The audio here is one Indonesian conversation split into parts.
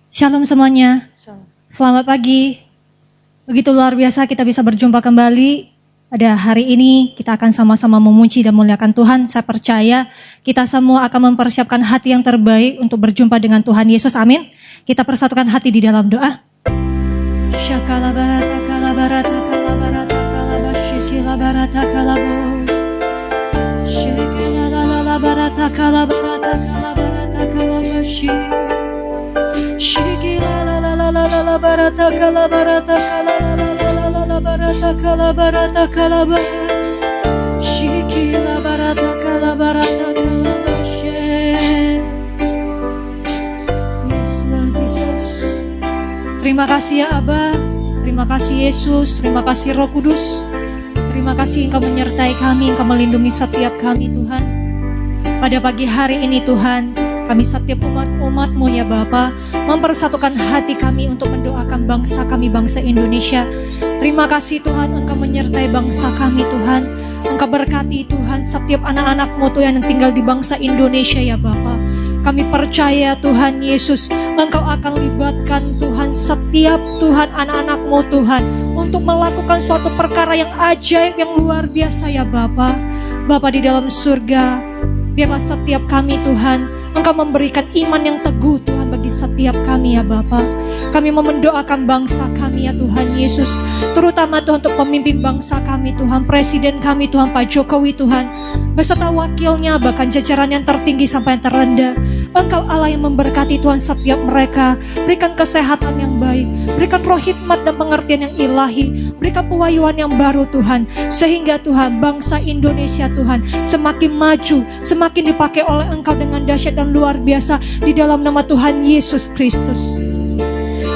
Shalom semuanya. Selamat pagi. Begitu luar biasa kita bisa berjumpa kembali. Pada hari ini kita akan sama-sama memuji dan memuliakan Tuhan. Saya percaya kita semua akan mempersiapkan hati yang terbaik untuk berjumpa dengan Tuhan Yesus. Amin. Kita persatukan hati di dalam doa. Shakala barata kala barata kala barata kala bashikila barata kala bo. Shakala la barata kala barata kala barata kala bashi. Shikila la barata kala barata kala la barata kala barata kala ba. Shikila barata kala bashi. Yes Lord Jesus. Terima kasih ya Aba, terima kasih Yesus, terima kasih Roh Kudus. Terima kasih Engkau menyertai kami, Engkau melindungi setiap kami Tuhan. Pada pagi hari ini Tuhan, kami setiap umat-umat-Mu ya Bapa, mempersatukan hati kami untuk mendoakan bangsa kami, bangsa Indonesia. Terima kasih Tuhan, Engkau menyertai bangsa kami Tuhan. Engkau berkati Tuhan setiap anak-anak-Mu Tuhan yang tinggal di bangsa Indonesia ya Bapa. Kami percaya Tuhan Yesus, Engkau akan libatkan Tuhan setiap Tuhan anak-anak-Mu Tuhan untuk melakukan suatu perkara yang ajaib, yang luar biasa ya Bapa. Bapa di dalam surga, biarlah setiap kami Tuhan, Engkau memberikan iman yang teguh Tuhan bagi setiap kami ya Bapa. Kami mau mendoakan bangsa kami ya Tuhan Yesus, terutama Tuhan untuk pemimpin bangsa kami Tuhan, Presiden kami Tuhan Pak Jokowi Tuhan, beserta wakilnya, bahkan jajaran yang tertinggi sampai yang terendah. Engkau Allah yang memberkati Tuhan setiap mereka. Berikan kesehatan yang baik, berikan roh hikmat dan pengertian yang ilahi, berikan pewahyuan yang baru Tuhan, sehingga Tuhan bangsa Indonesia Tuhan semakin maju, semakin dipakai oleh Engkau dengan dahsyat dan luar biasa di dalam nama Tuhan Yesus Kristus.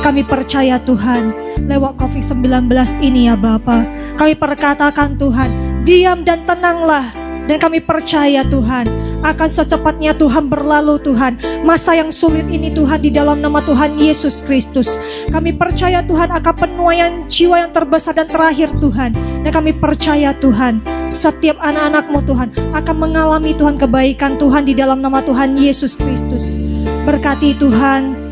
Kami percaya Tuhan, lewat COVID-19 ini ya Bapa, kami perkatakan Tuhan, diam dan tenanglah. Dan kami percaya Tuhan, akan secepatnya Tuhan berlalu Tuhan, masa yang sulit ini Tuhan di dalam nama Tuhan Yesus Kristus. Kami percaya Tuhan akan penuaian jiwa yang terbesar dan terakhir Tuhan. Dan kami percaya Tuhan, setiap anak-anak-Mu Tuhan akan mengalami Tuhan kebaikan Tuhan di dalam nama Tuhan Yesus Kristus. Berkati Tuhan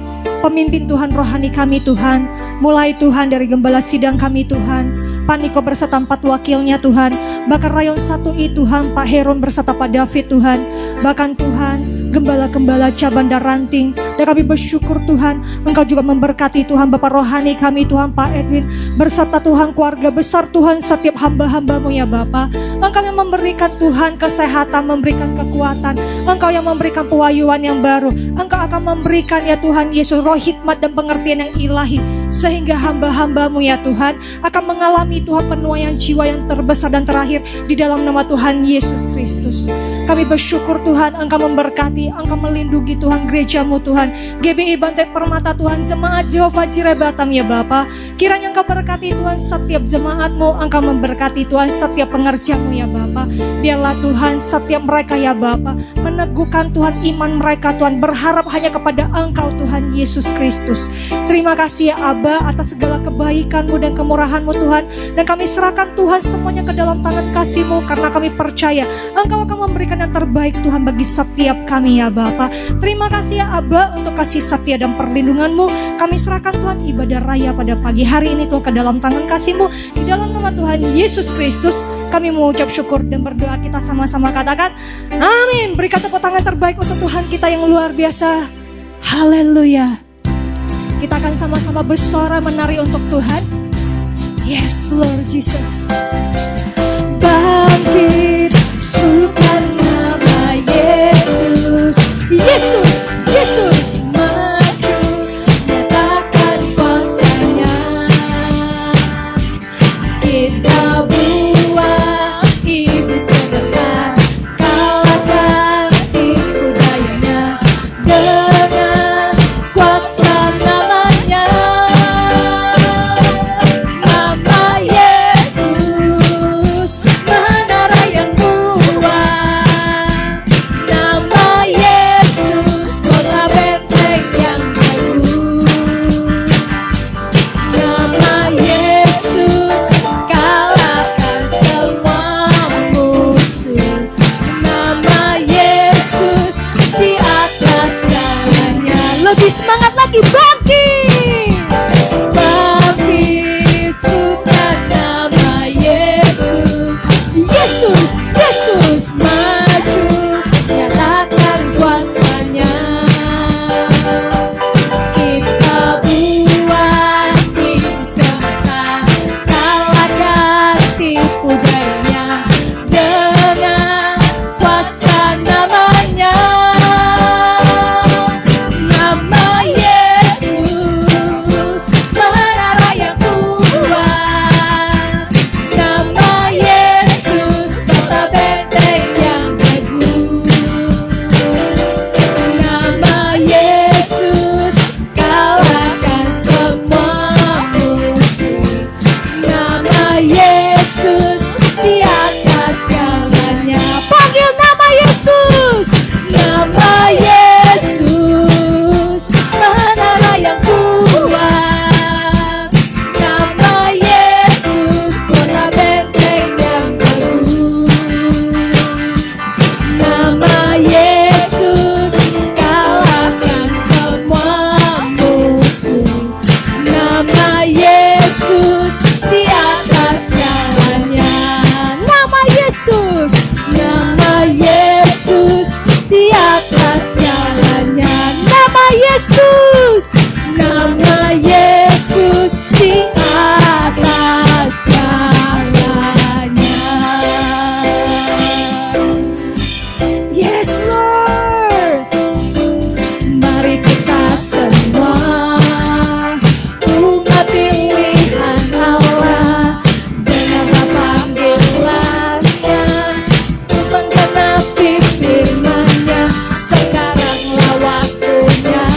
pemimpin Tuhan rohani kami Tuhan, mulai Tuhan dari gembala sidang kami Tuhan, Paniko berserta 4 wakilnya Tuhan, bahkan rayon 1I Tuhan, Pak Heron berserta Pak David Tuhan, bahkan Tuhan gembala-gembala cabang dan ranting. Dan kami bersyukur Tuhan, Engkau juga memberkati Tuhan Bapak rohani kami Tuhan Pak Edwin, berserta Tuhan keluarga besar Tuhan setiap hamba-hamba-Mu ya Bapa. Engkau yang memberikan Tuhan kesehatan, memberikan kekuatan, Engkau yang memberikan pewahyuan yang baru, Engkau akan memberikan ya Tuhan Yesus roh hikmat dan pengertian yang ilahi, sehingga hamba-hamba-Mu ya Tuhan akan mengalami Tuhan penuaian jiwa yang terbesar dan terakhir di dalam nama Tuhan Yesus Kristus. Kami bersyukur Tuhan, Engkau memberkati, Engkau melindungi Tuhan gereja-Mu Tuhan, GBI Bantai Permata Tuhan, jemaat Jehovah Jireh Batam ya Bapa. Kiranya Engkau berkati Tuhan setiap jemaat-Mu, Engkau memberkati Tuhan setiap pengerja-Mu ya Bapa. Biarlah Tuhan setiap mereka ya Bapa meneguhkan Tuhan iman mereka Tuhan, berharap hanya kepada Engkau Tuhan Yesus Kristus. Terima kasih ya Aba atas segala kebaikan-Mu dan kemurahan-Mu Tuhan. Dan kami serahkan Tuhan semuanya ke dalam tangan kasih-Mu, karena kami percaya Engkau akan memberikan yang terbaik Tuhan bagi setiap kami ya Bapa. Terima kasih ya Aba untuk kasih setia dan perlindungan-Mu. Kami serahkan Tuhan ibadah raya pada pagi hari ini Tuhan ke dalam tangan kasih-Mu. Di dalam nama Tuhan Yesus Kristus kami mengucap syukur dan berdoa. Kita sama-sama katakan amin. Berikan tepuk tangan terbaik untuk Tuhan kita yang luar biasa. Haleluya. Kita akan sama-sama bersorak menari untuk Tuhan. Yes Lord Jesus. Bangkit sukan nama Yesus. Yesus, Yesus maju nyatakan kuasa-Nya. Kita buang iblis terdekat, kalahkan tipu dayanya dengan kuasa namanya. Nama Yesus menara yang kuat, nama Yesus kota benteng. bangkit. Bangkit bukan nama Yesus. Yesus, Yesus maju, nyatakan kuasanya. Kita buat Kristus, kalahkan tipu dayanya dengan kuasa namanya. Nama Yesus, menara yang kuat. Nama Yesus, kota benteng yang teguh. Nama Yesus, kalahkan semua musuh. Nama Yesus, di atas segalanya. Panggil nama Yesus. Nama Yesus, menara yang kuat. Nama Yesus, kota benteng yang teguh. Nama Yesus, kalahkan semua musuh. Nama Yesus, di atas segalanya. Nama Yesus, nama Yesus, di atas segalanya. Nama Yesus, nama Yesus, di atas segalanya. Yes, Lord. Mari kita semua umat pilihan Allah, dengarlah panggilannya untuk menggenapi firman-Nya. Sekaranglah waktunya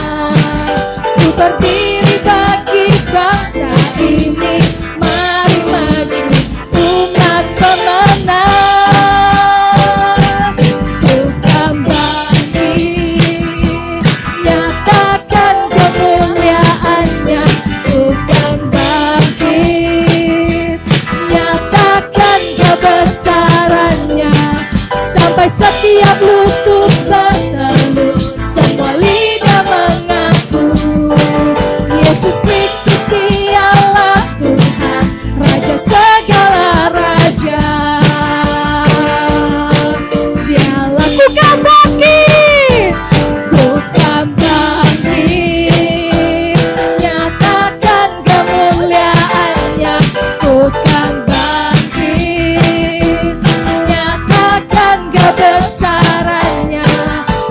untuk berdiri bagi bangsa ini. Mari maju umat pemenang, bukan bangkit, nyatakan kemuliaannya. Bukan bangkit, nyatakan kebesarannya. Sampai setiap lutut bertelut, semua lidah mengaku Yesus Kristus dialah Tuhan, Raja segala raja. Dialah ku kan bangkit, ku kan bangkit, nyatakan kemuliaannya. Ku kan bangkit, nyatakan kebesarannya.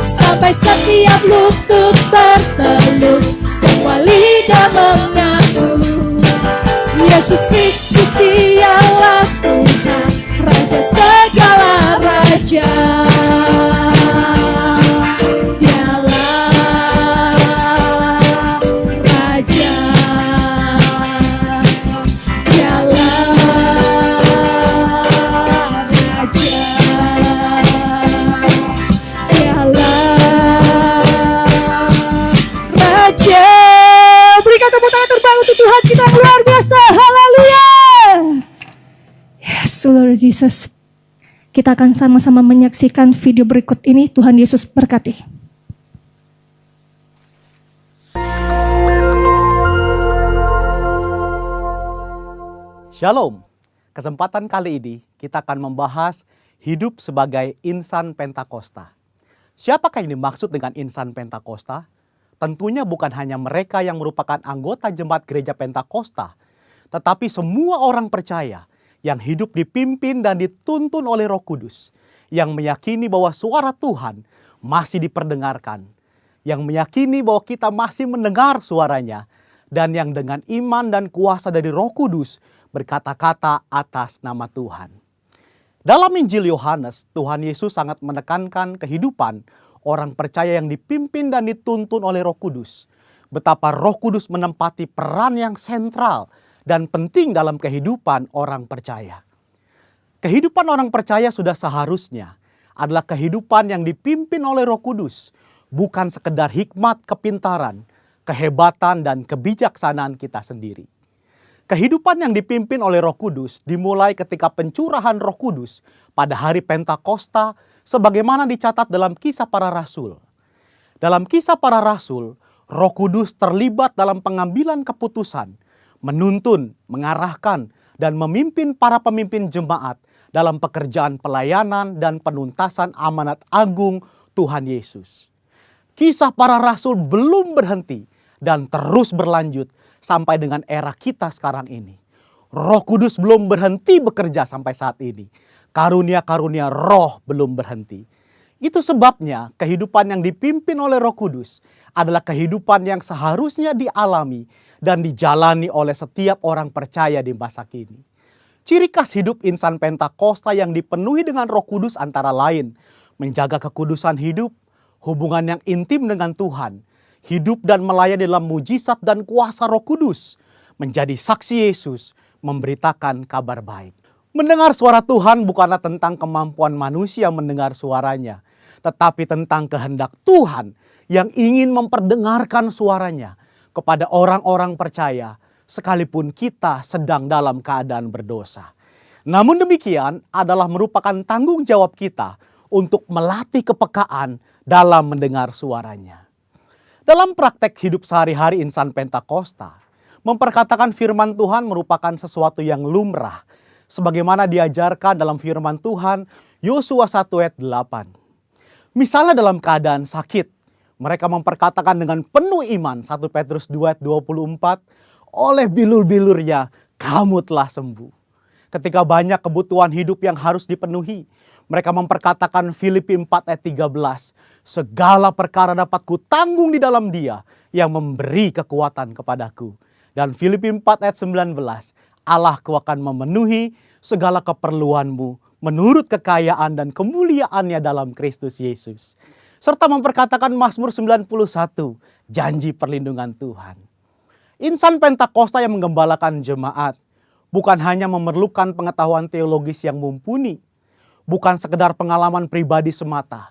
Sampai setiap lutut bertelut, semua lidah mengaku Yesus Kristus dialah Tuhan, Raja segala raja. Dialah Raja, dialah Raja, dialah Raja. Berikan tepuk tangan terbaik untuk Tuhan kita yang luar biasa. Haleluya. Yes, Lord Jesus. Kita akan sama-sama menyaksikan video berikut ini. Tuhan Yesus berkati. Shalom. Kesempatan kali ini kita akan membahas hidup sebagai insan Pentakosta. Siapakah yang dimaksud dengan insan Pentakosta? Tentunya bukan hanya mereka yang merupakan anggota jemaat gereja Pentakosta, tetapi semua orang percaya yang hidup dipimpin dan dituntun oleh Roh Kudus, yang meyakini bahwa suara Tuhan masih diperdengarkan, yang meyakini bahwa kita masih mendengar suaranya, dan yang dengan iman dan kuasa dari Roh Kudus berkata-kata atas nama Tuhan. Dalam Injil Yohanes, Tuhan Yesus sangat menekankan kehidupan orang percaya yang dipimpin dan dituntun oleh Roh Kudus. Betapa Roh Kudus menempati peran yang sentral dan penting dalam kehidupan orang percaya. Kehidupan orang percaya sudah seharusnya adalah kehidupan yang dipimpin oleh Roh Kudus, bukan sekedar hikmat, kepintaran, kehebatan, dan kebijaksanaan kita sendiri. Kehidupan yang dipimpin oleh Roh Kudus dimulai ketika pencurahan Roh Kudus pada hari Pentakosta, sebagaimana dicatat dalam Kisah Para Rasul. Dalam Kisah Para Rasul, Roh Kudus terlibat dalam pengambilan keputusan, menuntun, mengarahkan, dan memimpin para pemimpin jemaat dalam pekerjaan pelayanan dan penuntasan amanat agung Tuhan Yesus. Kisah para rasul belum berhenti dan terus berlanjut sampai dengan era kita sekarang ini. Roh Kudus belum berhenti bekerja sampai saat ini. Karunia-karunia roh belum berhenti. Itu sebabnya kehidupan yang dipimpin oleh Roh Kudus adalah kehidupan yang seharusnya dialami dan dijalani oleh setiap orang percaya di masa kini. Ciri khas hidup insan Pentakosta yang dipenuhi dengan Roh Kudus antara lain menjaga kekudusan hidup, hubungan yang intim dengan Tuhan, hidup dan melayani dalam mujizat dan kuasa Roh Kudus, menjadi saksi Yesus, memberitakan kabar baik. Mendengar suara Tuhan bukanlah tentang kemampuan manusia mendengar suaranya, tetapi tentang kehendak Tuhan yang ingin memperdengarkan suaranya kepada orang-orang percaya, sekalipun kita sedang dalam keadaan berdosa. Namun demikian adalah merupakan tanggung jawab kita untuk melatih kepekaan dalam mendengar suaranya. Dalam praktek hidup sehari-hari insan Pentakosta, memperkatakan firman Tuhan merupakan sesuatu yang lumrah, sebagaimana diajarkan dalam firman Tuhan Yosua 1 ayat 8. Misalnya dalam keadaan sakit, mereka memperkatakan dengan penuh iman 1 Petrus 2 ayat 24, oleh bilur-bilurnya kamu telah sembuh. Ketika banyak kebutuhan hidup yang harus dipenuhi, mereka memperkatakan Filipi 4 ayat 13, segala perkara dapat kutanggung di dalam Dia yang memberi kekuatan kepadaku. Dan Filipi 4 ayat 19, Allahku akan memenuhi segala keperluanmu menurut kekayaan dan kemuliaannya dalam Kristus Yesus. Serta memperkatakan Mazmur 91, janji perlindungan Tuhan. Insan Pentakosta yang menggembalakan jemaat bukan hanya memerlukan pengetahuan teologis yang mumpuni, bukan sekedar pengalaman pribadi semata.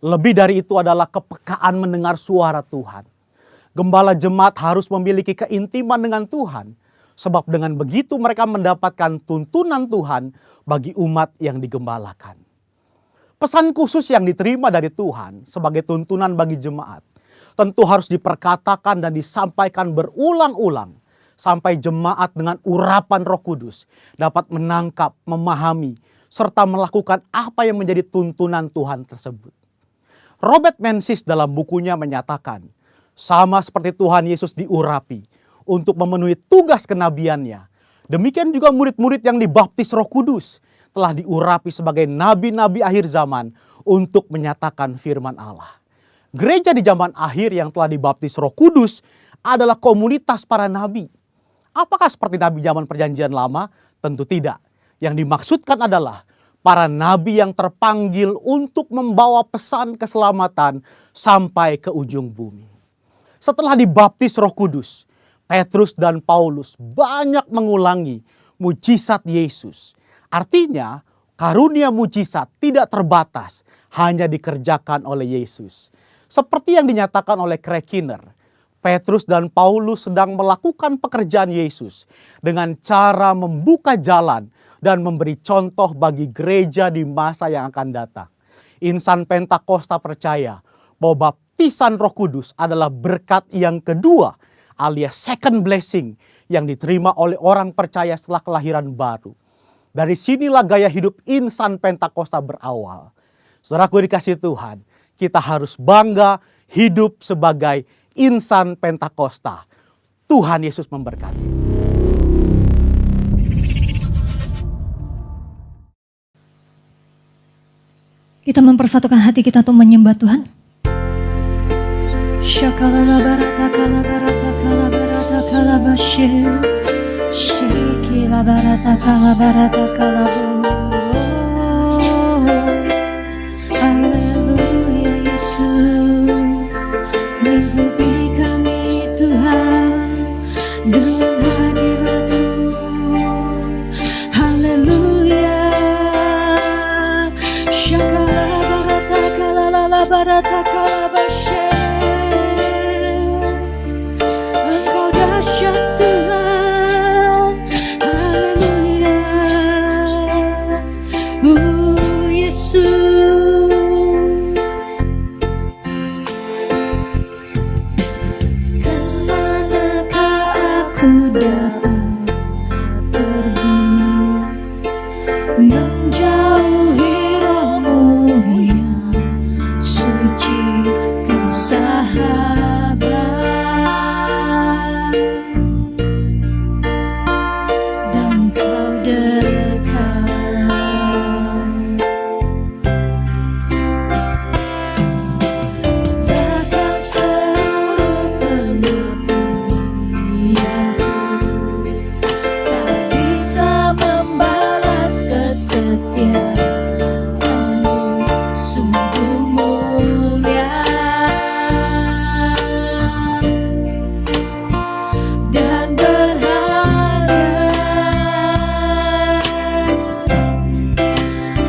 Lebih dari itu adalah kepekaan mendengar suara Tuhan. Gembala jemaat harus memiliki keintiman dengan Tuhan, sebab dengan begitu mereka mendapatkan tuntunan Tuhan bagi umat yang digembalakan. Pesan khusus yang diterima dari Tuhan sebagai tuntunan bagi jemaat tentu harus diperkatakan dan disampaikan berulang-ulang sampai jemaat dengan urapan Roh Kudus dapat menangkap, memahami, serta melakukan apa yang menjadi tuntunan Tuhan tersebut. Robert Menzies dalam bukunya menyatakan, sama seperti Tuhan Yesus diurapi untuk memenuhi tugas kenabiannya, demikian juga murid-murid yang dibaptis Roh Kudus telah diurapi sebagai nabi-nabi akhir zaman untuk menyatakan firman Allah. Gereja di zaman akhir yang telah dibaptis Roh Kudus adalah komunitas para nabi. Apakah seperti nabi zaman Perjanjian Lama? Tentu tidak. Yang dimaksudkan adalah para nabi yang terpanggil untuk membawa pesan keselamatan sampai ke ujung bumi. Setelah dibaptis Roh Kudus, Petrus dan Paulus banyak mengulangi mujizat Yesus. Artinya, karunia mujizat tidak terbatas, hanya dikerjakan oleh Yesus. Seperti yang dinyatakan oleh Craig Kinner, Petrus dan Paulus sedang melakukan pekerjaan Yesus dengan cara membuka jalan dan memberi contoh bagi gereja di masa yang akan datang. Insan Pentakosta percaya bahwa baptisan Roh Kudus adalah berkat yang kedua alias second blessing yang diterima oleh orang percaya setelah kelahiran baru. Dari sinilah gaya hidup insan Pentakosta berawal. Saudaraku dikasihi Tuhan, kita harus bangga hidup sebagai insan Pentakosta. Tuhan Yesus memberkati. Kita mempersatukan hati kita untuk menyembah Tuhan. Shakalala barata kalabarata kalabarata kalabashe. Shikila barata kalabarata kalabu. Haleluya Yesus. Menghidupi kami Tuhan dengan hadirat-Mu. Haleluya. Shakala barata kalala barata kalabashe. Engkau dahsyat Tuhan. Haleluya. aku dapat pergi menjauhi rohmu yang suci, kau sahabat dan kau dekat. Bahkan seluruh pengabdianku tak bisa membalas kesetiaanmu, sungguh mulia dan berharga.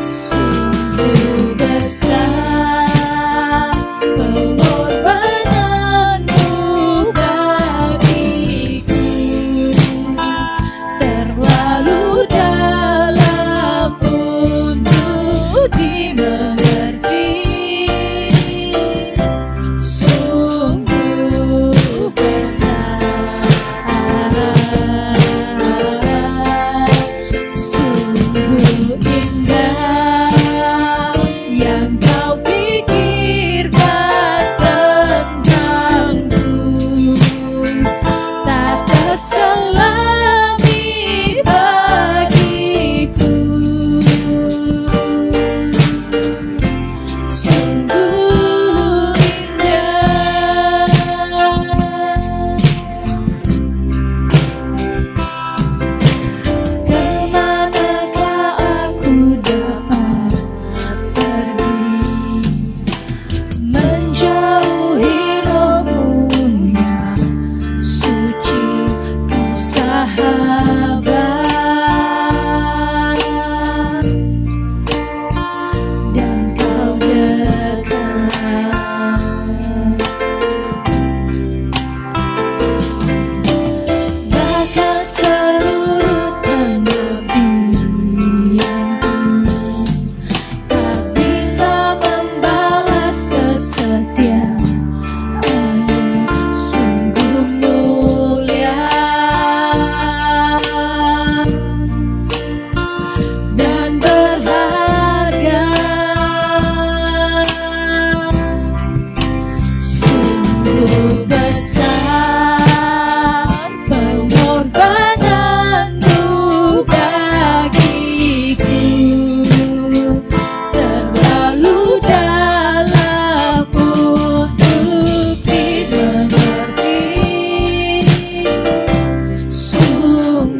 Sungguh besar pengorbananmu bagiku, terlalu dalam untuk dimengerti. Sungguh besar, sungguh indah yang kau pikirkan tentangku, tak terselami bagiku. Sungguh indah. Kemanakah aku dapat pergi menjauhi rohmu yang suci, kau sahabat dan kau dekat. Bahkan seluruh pengabdianku tak bisa membalas kesetiaanmu, sungguh mulia dan berharga. Sungguh besar pengorbananmu bagiku, terlalu dalam untuk dimengerti. Sungguh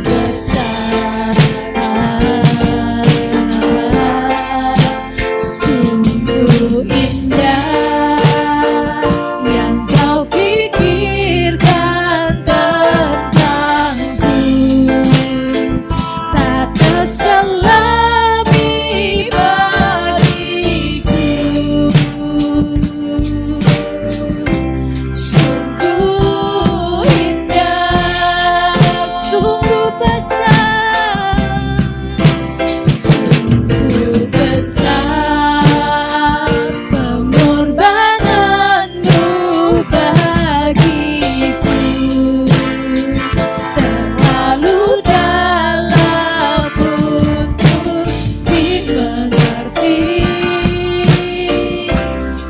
besar, sungguh indah yang kau pikirkan tentangku, tak terselami bagiku. Sungguh indah, sungguh besar, sungguh besar pengorbananmu bagiku, terlalu dalam untuk dimengerti.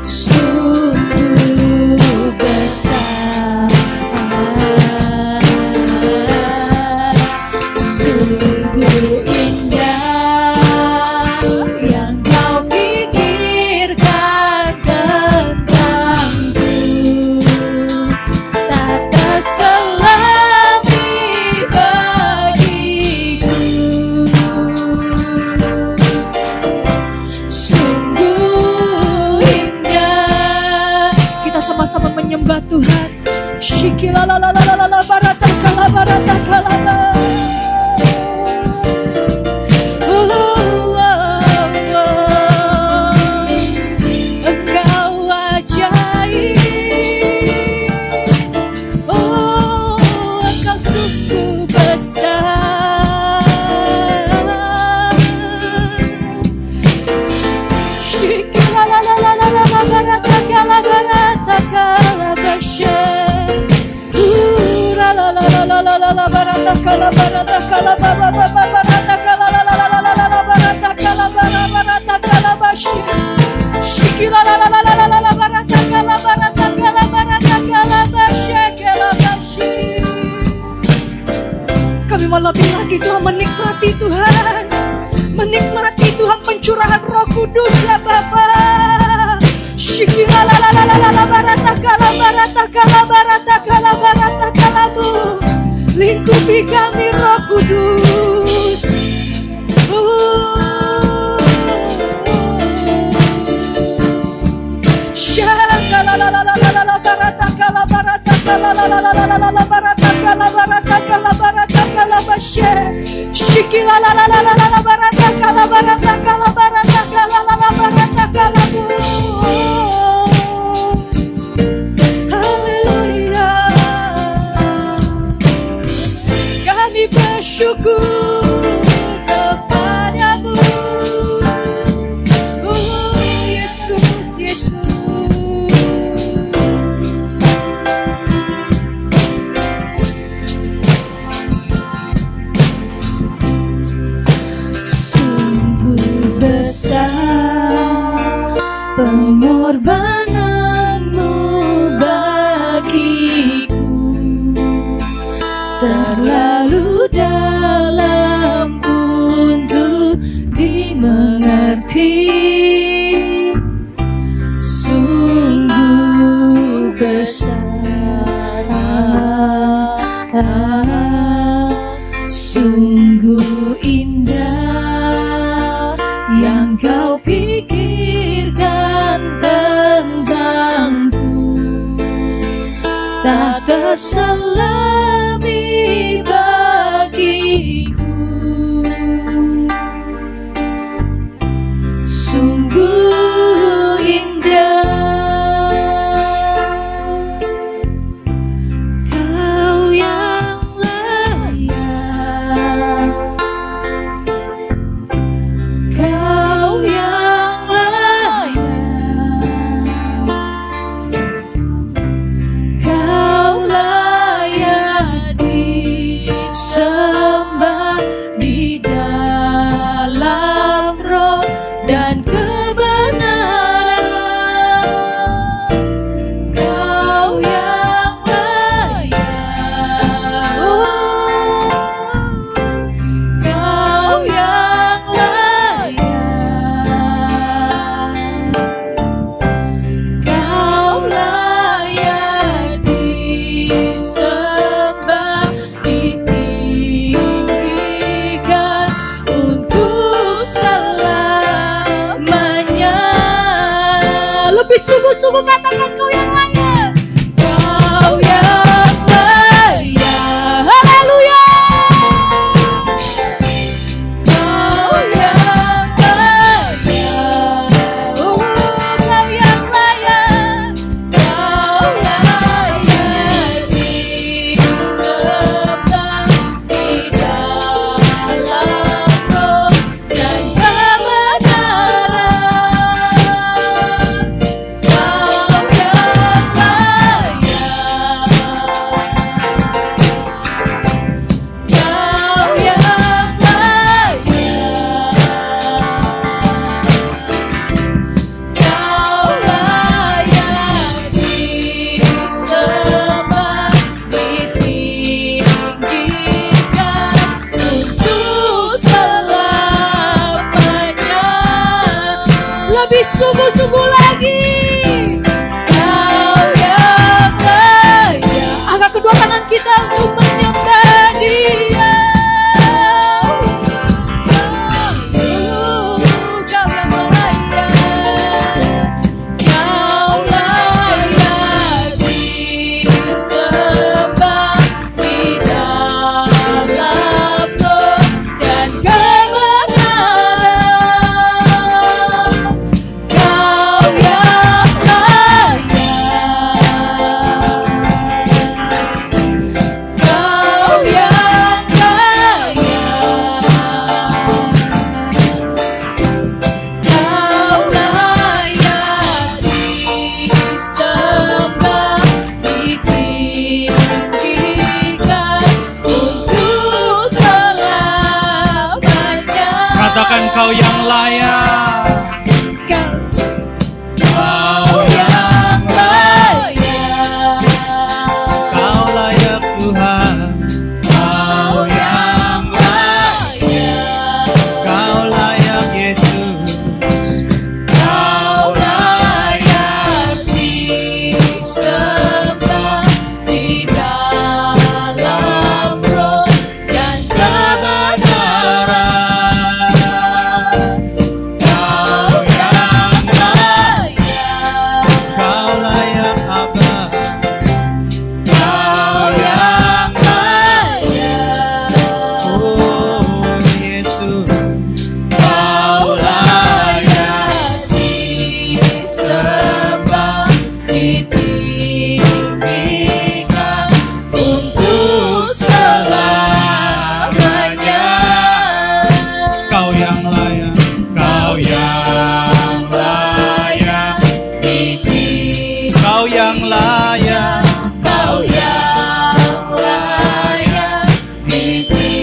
Sungguh besar, sungguh indah yang kau pikirkan tentangku, tak terselami bagiku. Sungguh indah. Kita sama-sama menyembah Tuhan. Shikilalalalala baratakala baratakala. Engkau ajaib, engkau sungguh besar. Shikilalalalala baratakala baratakala bashe. Kami mau lebih lagi Tuhan menikmati Tuhan, menikmati Tuhan pencurahan Roh Kudus ya Bapa. Lingkupi kami Roh Kudus. Haleluya. Kami bersyukur kepadamu, oh Yesus, Yesus. Sungguh besar pengorbananmu bagiku, terlalu dalam untuk dimengerti. Sungguh besar, sungguh indah yang kau pikirkan tentangku, tak terselami bagiku. Sungguh indah Kau yang layak, Kau yang layak, Kau layak disembah di dalam roh dan kebenaran. Kau yang layak, oh, Kau yang layak, Kau layak disembah, ditinggikan untuk selamanya. Lebih sungguh-sungguh katakan Kau yang layak, Kau yang layak. Haleluya. Kau yang layak, oh Kau yang layak, Kau layak disembah di dalam roh dan kebenaran. Kau Kau yang layak, Kau yang layak, Kau layak Tuhan, Kau yang layak, Kau layak Yesus, Kau layak disembah di dalam roh dan kebenaran. Kau yang layak, Kau layak Aba, Kau yang layak, oh Yesus, Kau layak disembah, ditinggikan untuk selamanya. Kau yang layak, Kau yang layak, Kau yang layak, Kau yang layak,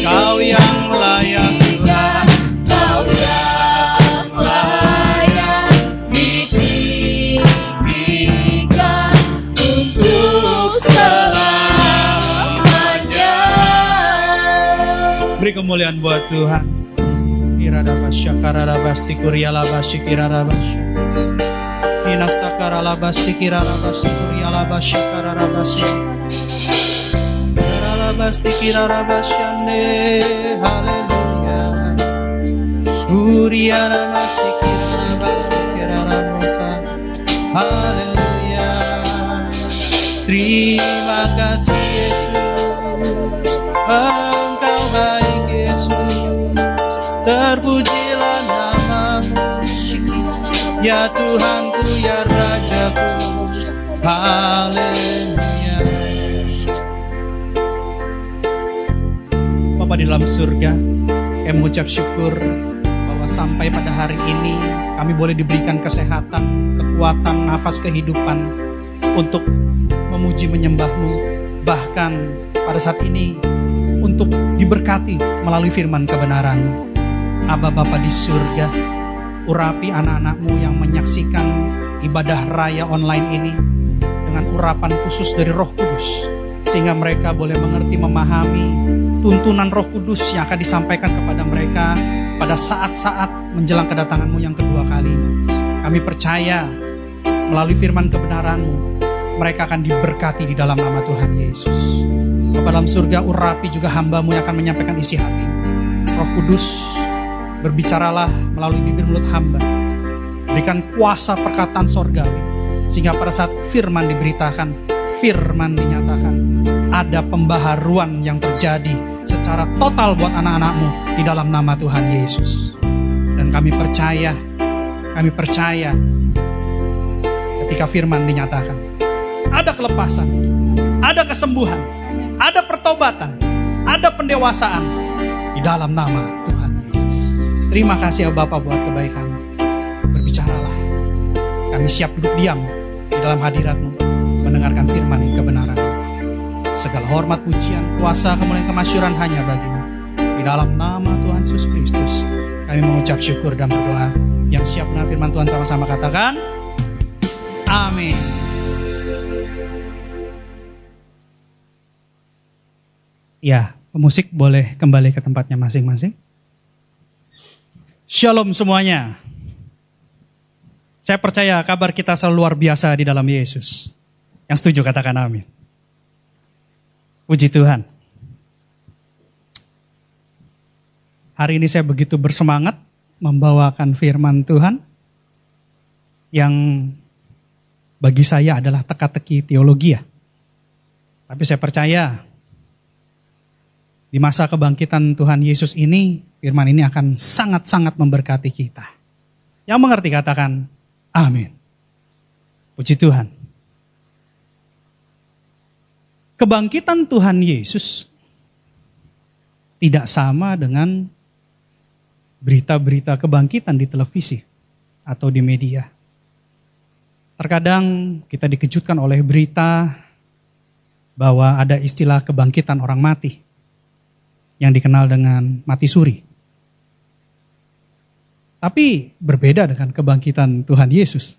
Kau yang layak Tuhan, Kau yang layak ditinggikan untuk selamanya. Beri kemuliaan buat Tuhan. Iradabasya kararabasti kurialabasya kirarabasya. Inastakaralabasti kirarabasti kurialabasya kararabasya. Karalabasti kirarabasyande, haleluya. Surialabasti kirarabasti kirarabosa, haleluya. Terima kasih Yesus, Engkau baik Yesus. Terpujilah namamu, ya Tuhanku, ya Rajaku, haleluya. Bapa di dalam surga, kami mengucap syukur bahwa sampai pada hari ini kami boleh diberikan kesehatan, kekuatan, nafas kehidupan untuk memuji menyembah-Mu. Bahkan pada saat ini untuk diberkati melalui firman kebenaran-Mu. Aba Bapa di surga, urapi anak-anak-Mu yang menyaksikan ibadah raya online ini dengan urapan khusus dari Roh Kudus, sehingga mereka boleh mengerti, memahami tuntunan Roh Kudus yang akan disampaikan kepada mereka pada saat-saat menjelang kedatangan-Mu yang kedua kali. Kami percaya melalui firman kebenaran-Mu, mereka akan diberkati di dalam nama Tuhan Yesus. Bapa dalam surga, urapi juga hamba-Mu yang akan menyampaikan isi hati. Roh Kudus, berbicaralah melalui bibir mulut hamba. Berikan kuasa perkataan sorgawi, sehingga pada saat firman diberitakan, firman dinyatakan, ada pembaharuan yang terjadi secara total buat anak-anak-Mu di dalam nama Tuhan Yesus. Dan kami percaya ketika firman dinyatakan, ada kelepasan, ada kesembuhan, ada pertobatan, ada pendewasaan di dalam nama Tuhan Yesus. Terima kasih ya Bapak buat kebaikan. Berbicaralah. Kami siap duduk diam di dalam hadirat-Mu, mendengarkan firman kebenaran. Segala hormat, pujian, kuasa, kemuliaan, kemasyuran hanya bagi-Mu. Di dalam nama Tuhan Yesus Kristus, kami mengucap syukur dan berdoa. Yang siap mendengar firman Tuhan sama-sama katakan, amin. Ya, pemusik boleh kembali ke tempatnya masing-masing. Shalom semuanya. Saya percaya kabar kita selalu luar biasa di dalam Yesus. Yang setuju katakan amin. Puji Tuhan. Hari ini saya begitu bersemangat membawakan firman Tuhan yang bagi saya adalah teka-teki teologi ya. Tapi saya percaya di masa kebangkitan Tuhan Yesus ini, firman ini akan sangat-sangat memberkati kita. Yang mengerti katakan, amin. Puji Tuhan. Kebangkitan Tuhan Yesus tidak sama dengan berita-berita kebangkitan di televisi atau di media. Terkadang kita dikejutkan oleh berita bahwa ada istilah kebangkitan orang mati yang dikenal dengan mati suri. Tapi berbeda dengan kebangkitan Tuhan Yesus.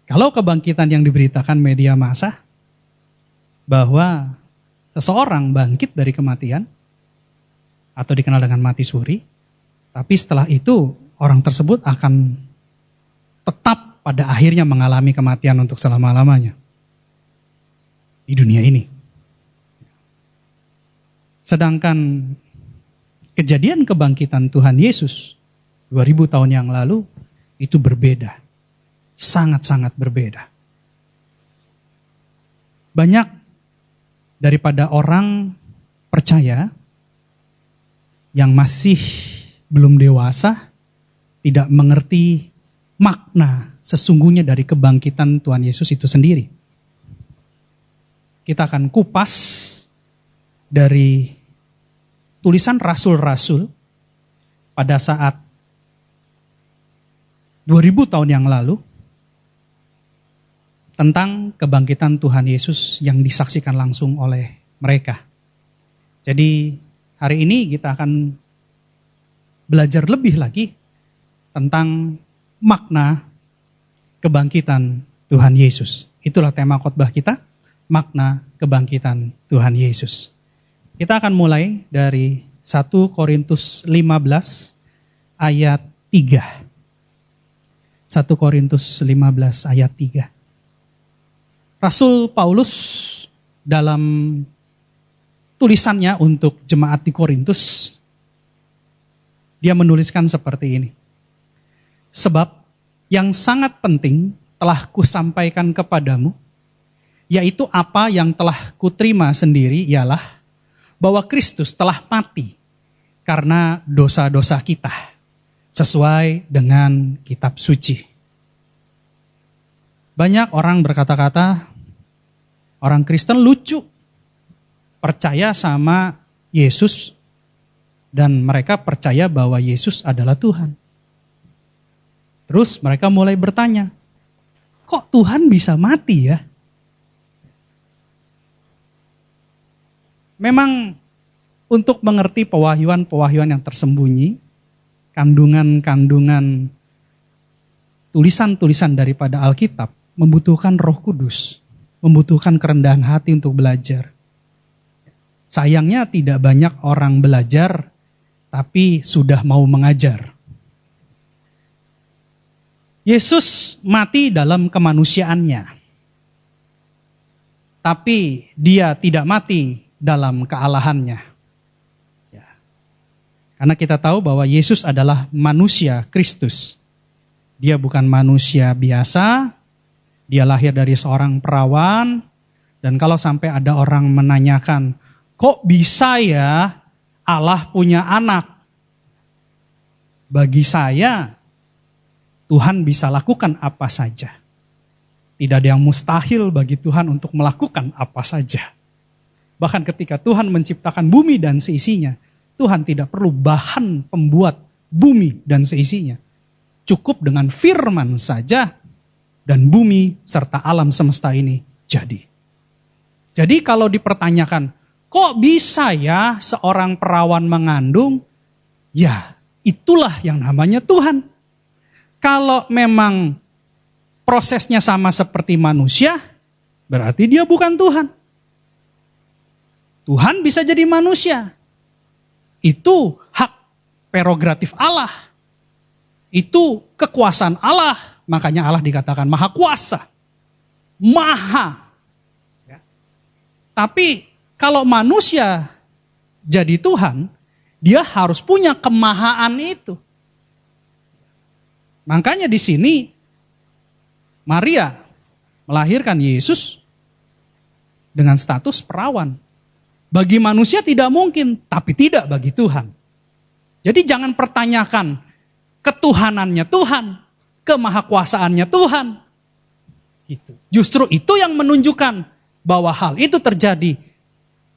Kalau kebangkitan yang diberitakan media massa, bahwa seseorang bangkit dari kematian, atau dikenal dengan mati suri, tapi setelah itu orang tersebut akan tetap pada akhirnya mengalami kematian untuk selama-lamanya di dunia ini. Sedangkan kejadian kebangkitan Tuhan Yesus 2000 tahun yang lalu itu berbeda. Sangat-sangat berbeda. Banyak daripada orang percaya yang masih belum dewasa tidak mengerti makna sesungguhnya dari kebangkitan Tuhan Yesus itu sendiri. Kita akan kupas dari tulisan rasul-rasul pada saat 2000 tahun yang lalu tentang kebangkitan Tuhan Yesus yang disaksikan langsung oleh mereka. Jadi hari ini kita akan belajar lebih lagi tentang makna kebangkitan Tuhan Yesus. Itulah tema khotbah kita, makna kebangkitan Tuhan Yesus. Kita akan mulai dari 1 Korintus 15 ayat 3. 1 Korintus 15 ayat 3. Rasul Paulus dalam tulisannya untuk jemaat di Korintus, dia menuliskan seperti ini. Sebab yang sangat penting telah kusampaikan kepadamu, yaitu apa yang telah kuterima sendiri ialah bahwa Kristus telah mati karena dosa-dosa kita, sesuai dengan kitab suci. Banyak orang berkata-kata, orang Kristen lucu, percaya sama Yesus, dan mereka percaya bahwa Yesus adalah Tuhan. Terus mereka mulai bertanya, kok Tuhan bisa mati ya? Memang untuk mengerti pewahyuan-pewahyuan yang tersembunyi, kandungan-kandungan tulisan-tulisan daripada Alkitab, membutuhkan Roh Kudus, membutuhkan kerendahan hati untuk belajar. Sayangnya tidak banyak orang belajar, tapi sudah mau mengajar. Yesus mati dalam kemanusiaannya, tapi dia tidak mati dalam kealahannya. Ya. Karena kita tahu bahwa Yesus adalah manusia Kristus. Dia bukan manusia biasa. Dia lahir dari seorang perawan, dan kalau sampai ada orang menanyakan, kok bisa ya Allah punya anak? Bagi saya, Tuhan bisa lakukan apa saja. Tidak ada yang mustahil bagi Tuhan untuk melakukan apa saja. Bahkan ketika Tuhan menciptakan bumi dan seisinya, Tuhan tidak perlu bahan pembuat bumi dan seisinya. Cukup dengan firman saja, dan bumi serta alam semesta ini jadi. Jadi kalau dipertanyakan, kok bisa ya seorang perawan mengandung? Ya, itulah yang namanya Tuhan. Kalau memang prosesnya sama seperti manusia, berarti dia bukan Tuhan. Tuhan bisa jadi manusia. Itu hak prerogatif Allah. Itu kekuasaan Allah. Makanya Allah dikatakan maha kuasa. Maha. Ya. Tapi kalau manusia jadi Tuhan, dia harus punya kemahaan itu. Makanya di sini Maria melahirkan Yesus dengan status perawan. Bagi manusia tidak mungkin, tapi tidak bagi Tuhan. Jadi jangan pertanyakan ketuhanannya Tuhan, kemahakuasaannya Tuhan. Gitu. Justru itu yang menunjukkan bahwa hal itu terjadi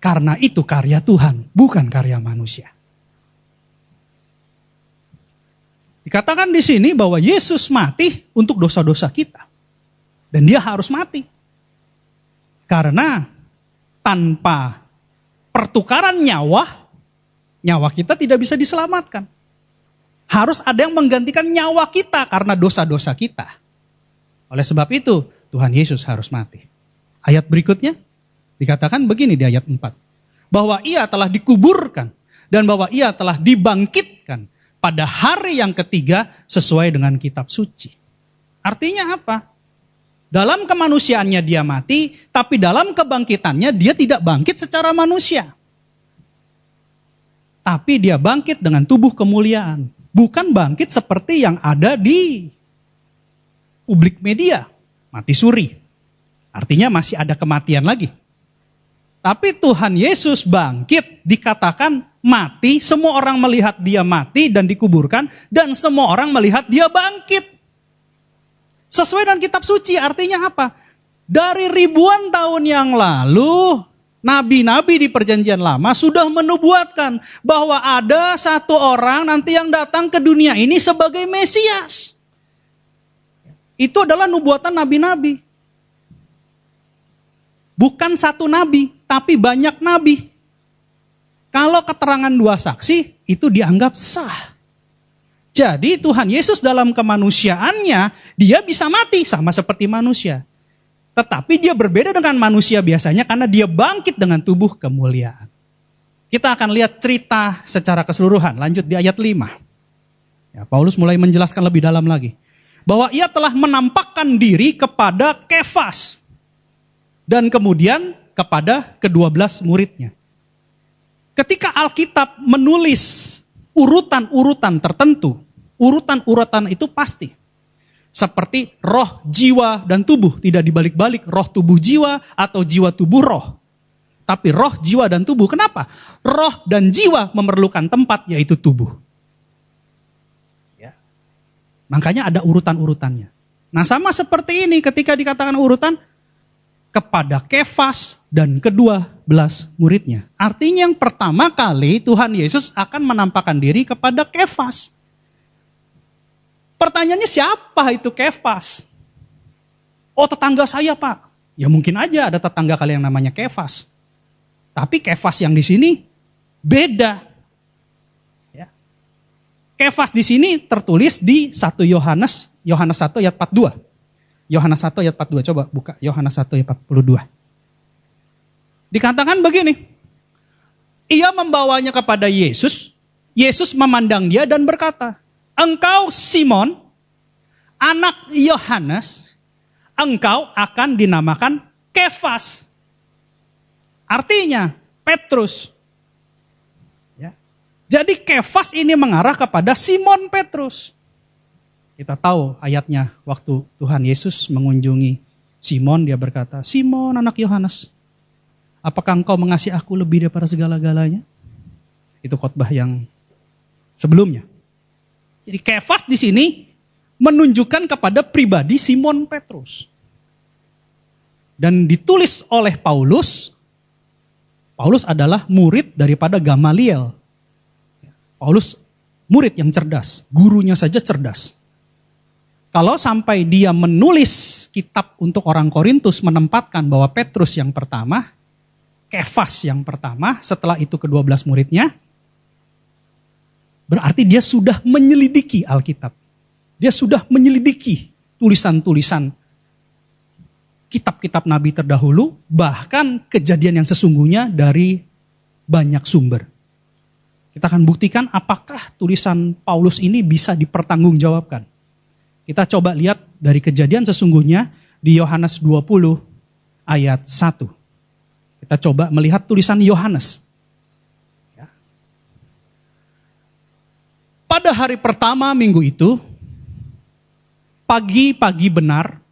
karena itu karya Tuhan, bukan karya manusia. Dikatakan di sini bahwa Yesus mati untuk dosa-dosa kita. Dan dia harus mati. Karena tanpa pertukaran nyawa kita tidak bisa diselamatkan. Harus ada yang menggantikan nyawa kita karena dosa-dosa kita. Oleh sebab itu, Tuhan Yesus harus mati. Ayat berikutnya dikatakan begini di ayat 4. Bahwa ia telah dikuburkan dan bahwa ia telah dibangkitkan pada hari yang ketiga sesuai dengan kitab suci. Artinya apa? Dalam kemanusiaannya dia mati, tapi dalam kebangkitannya dia tidak bangkit secara manusia. Tapi dia bangkit dengan tubuh kemuliaan. Bukan bangkit seperti yang ada di publik media, mati suri. Artinya masih ada kematian lagi. Tapi Tuhan Yesus bangkit, dikatakan mati, semua orang melihat dia mati dan dikuburkan, dan semua orang melihat dia bangkit. Sesuai dengan kitab suci, artinya apa? Dari ribuan tahun yang lalu, nabi-nabi di perjanjian lama sudah menubuatkan bahwa ada satu orang nanti yang datang ke dunia ini sebagai Mesias. Itu adalah nubuatan nabi-nabi. Bukan satu nabi, tapi banyak nabi. Kalau keterangan dua saksi, itu dianggap sah. Jadi Tuhan Yesus dalam kemanusiaannya, dia bisa mati sama seperti manusia. Tetapi dia berbeda dengan manusia biasanya karena dia bangkit dengan tubuh kemuliaan. Kita akan lihat cerita secara keseluruhan. Lanjut di ayat 5. Ya, Paulus mulai menjelaskan lebih dalam lagi. Bahwa ia telah menampakkan diri kepada Kefas. Dan kemudian kepada ke-12 muridnya. Ketika Alkitab menulis urutan-urutan tertentu, urutan-urutan itu pasti. Seperti roh, jiwa, dan tubuh. Tidak dibalik-balik roh, tubuh, jiwa, atau jiwa, tubuh, roh. Tapi roh, jiwa, dan tubuh. Kenapa? Roh dan jiwa memerlukan tempat, yaitu tubuh. Ya. Makanya ada urutan-urutannya. Nah sama seperti ini ketika dikatakan urutan, kepada Kefas dan ke-12 muridnya. Artinya yang pertama kali Tuhan Yesus akan menampakkan diri kepada Kefas. Pertanyaannya siapa itu Kefas? Oh tetangga saya Pak. Ya mungkin aja ada tetangga kalian yang namanya Kefas. Tapi Kefas yang di sini beda. Ya. Kefas di sini tertulis di 1 Yohanes 1 ayat 42. Yohanes 1 ayat 42, coba buka Yohanes 1 ayat 42. Dikatakan begini. Ia membawanya kepada Yesus. Yesus memandang dia dan berkata, engkau Simon, anak Yohanes, engkau akan dinamakan Kefas. Artinya Petrus. Ya. Jadi Kefas ini mengarah kepada Simon Petrus. Kita tahu ayatnya waktu Tuhan Yesus mengunjungi Simon, dia berkata, Simon anak Yohanes, apakah engkau mengasihi aku lebih daripada segala-galanya? Itu khotbah yang sebelumnya. Jadi Kefas di sini menunjukkan kepada pribadi Simon Petrus. Dan ditulis oleh Paulus. Paulus adalah murid daripada Gamaliel. Paulus murid yang cerdas, gurunya saja cerdas. Kalau sampai dia menulis kitab untuk orang Korintus menempatkan bahwa Petrus yang pertama, Kefas yang pertama, setelah itu ke-12 muridnya, berarti dia sudah menyelidiki Alkitab. Dia sudah menyelidiki tulisan-tulisan kitab-kitab Nabi terdahulu, bahkan kejadian yang sesungguhnya dari banyak sumber. Kita akan buktikan apakah tulisan Paulus ini bisa dipertanggungjawabkan. Kita coba lihat dari kejadian sesungguhnya di Yohanes 20 ayat 1. Kita coba melihat tulisan Yohanes. Ya. Pada hari pertama minggu itu, pagi-pagi benar,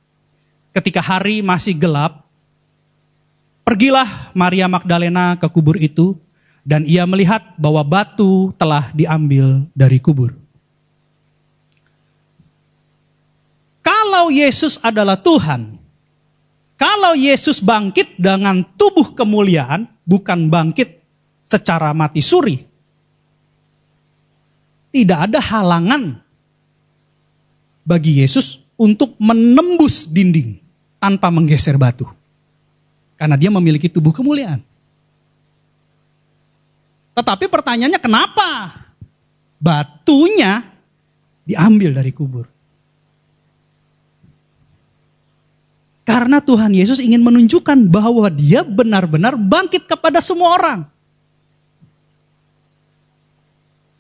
ketika hari masih gelap, pergilah Maria Magdalena ke kubur itu, dan ia melihat bahwa batu telah diambil dari kubur. Kalau Yesus adalah Tuhan, kalau Yesus bangkit dengan tubuh kemuliaan, bukan bangkit secara mati suri, tidak ada halangan bagi Yesus untuk menembus dinding tanpa menggeser batu. Karena dia memiliki tubuh kemuliaan. Tetapi pertanyaannya kenapa batunya diambil dari kubur. Karena Tuhan Yesus ingin menunjukkan bahwa dia benar-benar bangkit kepada semua orang.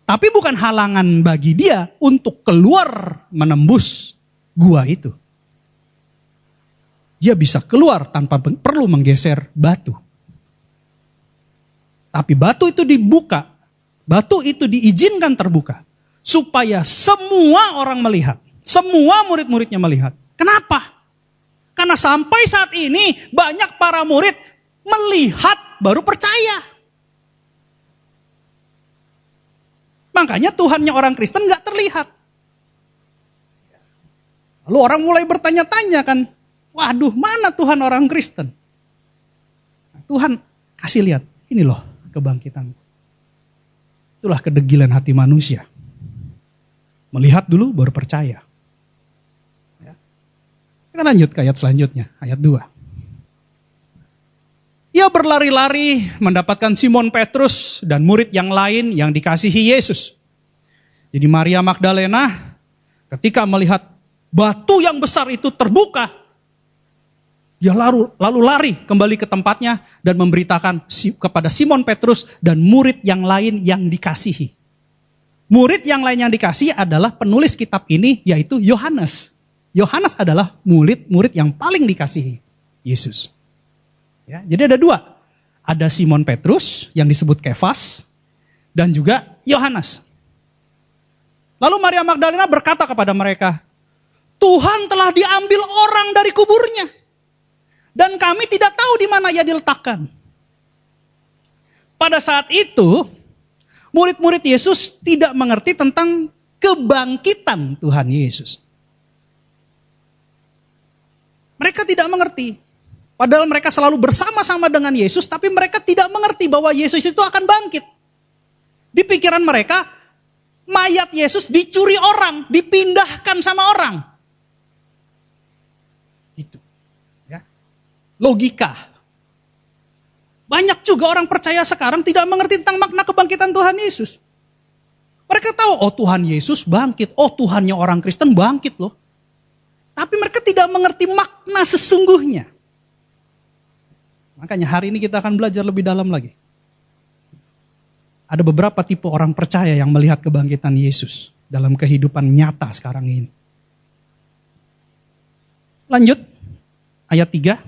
Tapi bukan halangan bagi dia untuk keluar menembus gua itu. Dia bisa keluar tanpa perlu menggeser batu. Tapi batu itu dibuka, batu itu diizinkan terbuka. Supaya semua orang melihat, semua murid-muridnya melihat. Kenapa? Karena sampai saat ini banyak para murid melihat baru percaya. Makanya Tuhannya orang Kristen gak terlihat. Lalu orang mulai bertanya-tanya kan, waduh mana Tuhan orang Kristen? Tuhan kasih lihat, ini loh kebangkitan. Itulah kedegilan hati manusia. Melihat dulu baru percaya. Kita lanjut ke ayat selanjutnya, ayat 2. Ia berlari-lari mendapatkan Simon Petrus dan murid yang lain yang dikasihi Yesus. Jadi Maria Magdalena ketika melihat batu yang besar itu terbuka, dia lalu lari kembali ke tempatnya dan memberitakan kepada Simon Petrus dan murid yang lain yang dikasihi. Murid yang lain yang dikasihi adalah penulis kitab ini, yaitu Yohanes. Yohanes adalah murid yang paling dikasihi Yesus. Ya, jadi ada 2. Ada Simon Petrus yang disebut Kefas dan juga Yohanes. Lalu Maria Magdalena berkata kepada mereka, Tuhan telah diambil orang dari kuburnya dan kami tidak tahu di mana ia diletakkan. Pada saat itu, murid-murid Yesus tidak mengerti tentang kebangkitan Tuhan Yesus. Mereka tidak mengerti. Padahal mereka selalu bersama-sama dengan Yesus, tapi mereka tidak mengerti bahwa Yesus itu akan bangkit. Di pikiran mereka, mayat Yesus dicuri orang, dipindahkan sama orang. Itu. Ya. Logika. Banyak juga orang percaya sekarang tidak mengerti tentang makna kebangkitan Tuhan Yesus. Mereka tahu, oh Tuhan Yesus bangkit, oh Tuhannya orang Kristen bangkit loh. Tapi mereka tidak mengerti makna sesungguhnya. Makanya hari ini kita akan belajar lebih dalam lagi. Ada beberapa tipe orang percaya yang melihat kebangkitan Yesus dalam kehidupan nyata sekarang ini. Lanjut, ayat 3.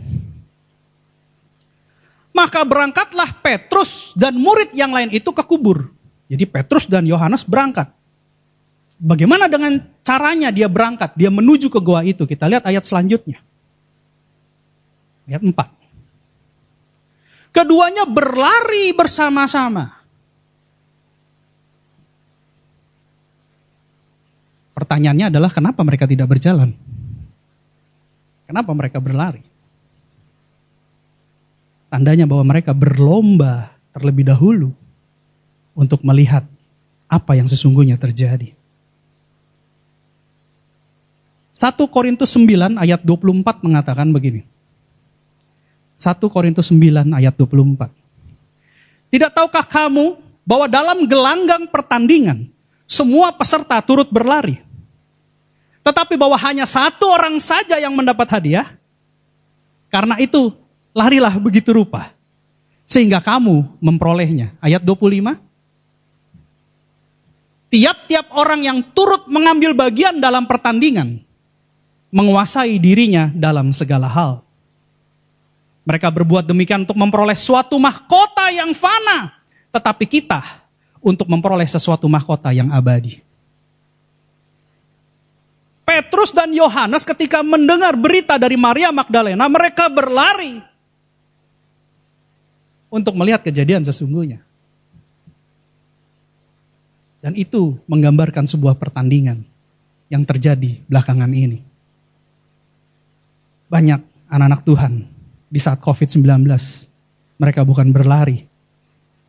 Maka berangkatlah Petrus dan murid yang lain itu ke kubur. Jadi Petrus dan Yohanes berangkat. Bagaimana dengan caranya dia berangkat? Dia menuju ke gua itu. Kita lihat ayat selanjutnya. Ayat 4. Keduanya berlari bersama-sama. Pertanyaannya adalah kenapa mereka tidak berjalan? Kenapa mereka berlari? Tandanya bahwa mereka berlomba terlebih dahulu untuk melihat apa yang sesungguhnya terjadi. 1 Korintus 9 ayat 24 mengatakan begini. 1 Korintus 9 ayat 24. Tidak tahukah kamu bahwa dalam gelanggang pertandingan semua peserta turut berlari? Tetapi bahwa hanya satu orang saja yang mendapat hadiah? Karena itu larilah begitu rupa sehingga kamu memperolehnya. Ayat 25. Tiap-tiap orang yang turut mengambil bagian dalam pertandingan menguasai dirinya dalam segala hal. Mereka berbuat demikian untuk memperoleh suatu mahkota yang fana. Tetapi kita untuk memperoleh sesuatu mahkota yang abadi. Petrus dan Yohanes ketika mendengar berita dari Maria Magdalena, mereka berlari untuk melihat kejadian sesungguhnya. Dan itu menggambarkan sebuah pertandingan yang terjadi belakangan ini. Banyak anak-anak Tuhan di saat COVID-19, mereka bukan berlari,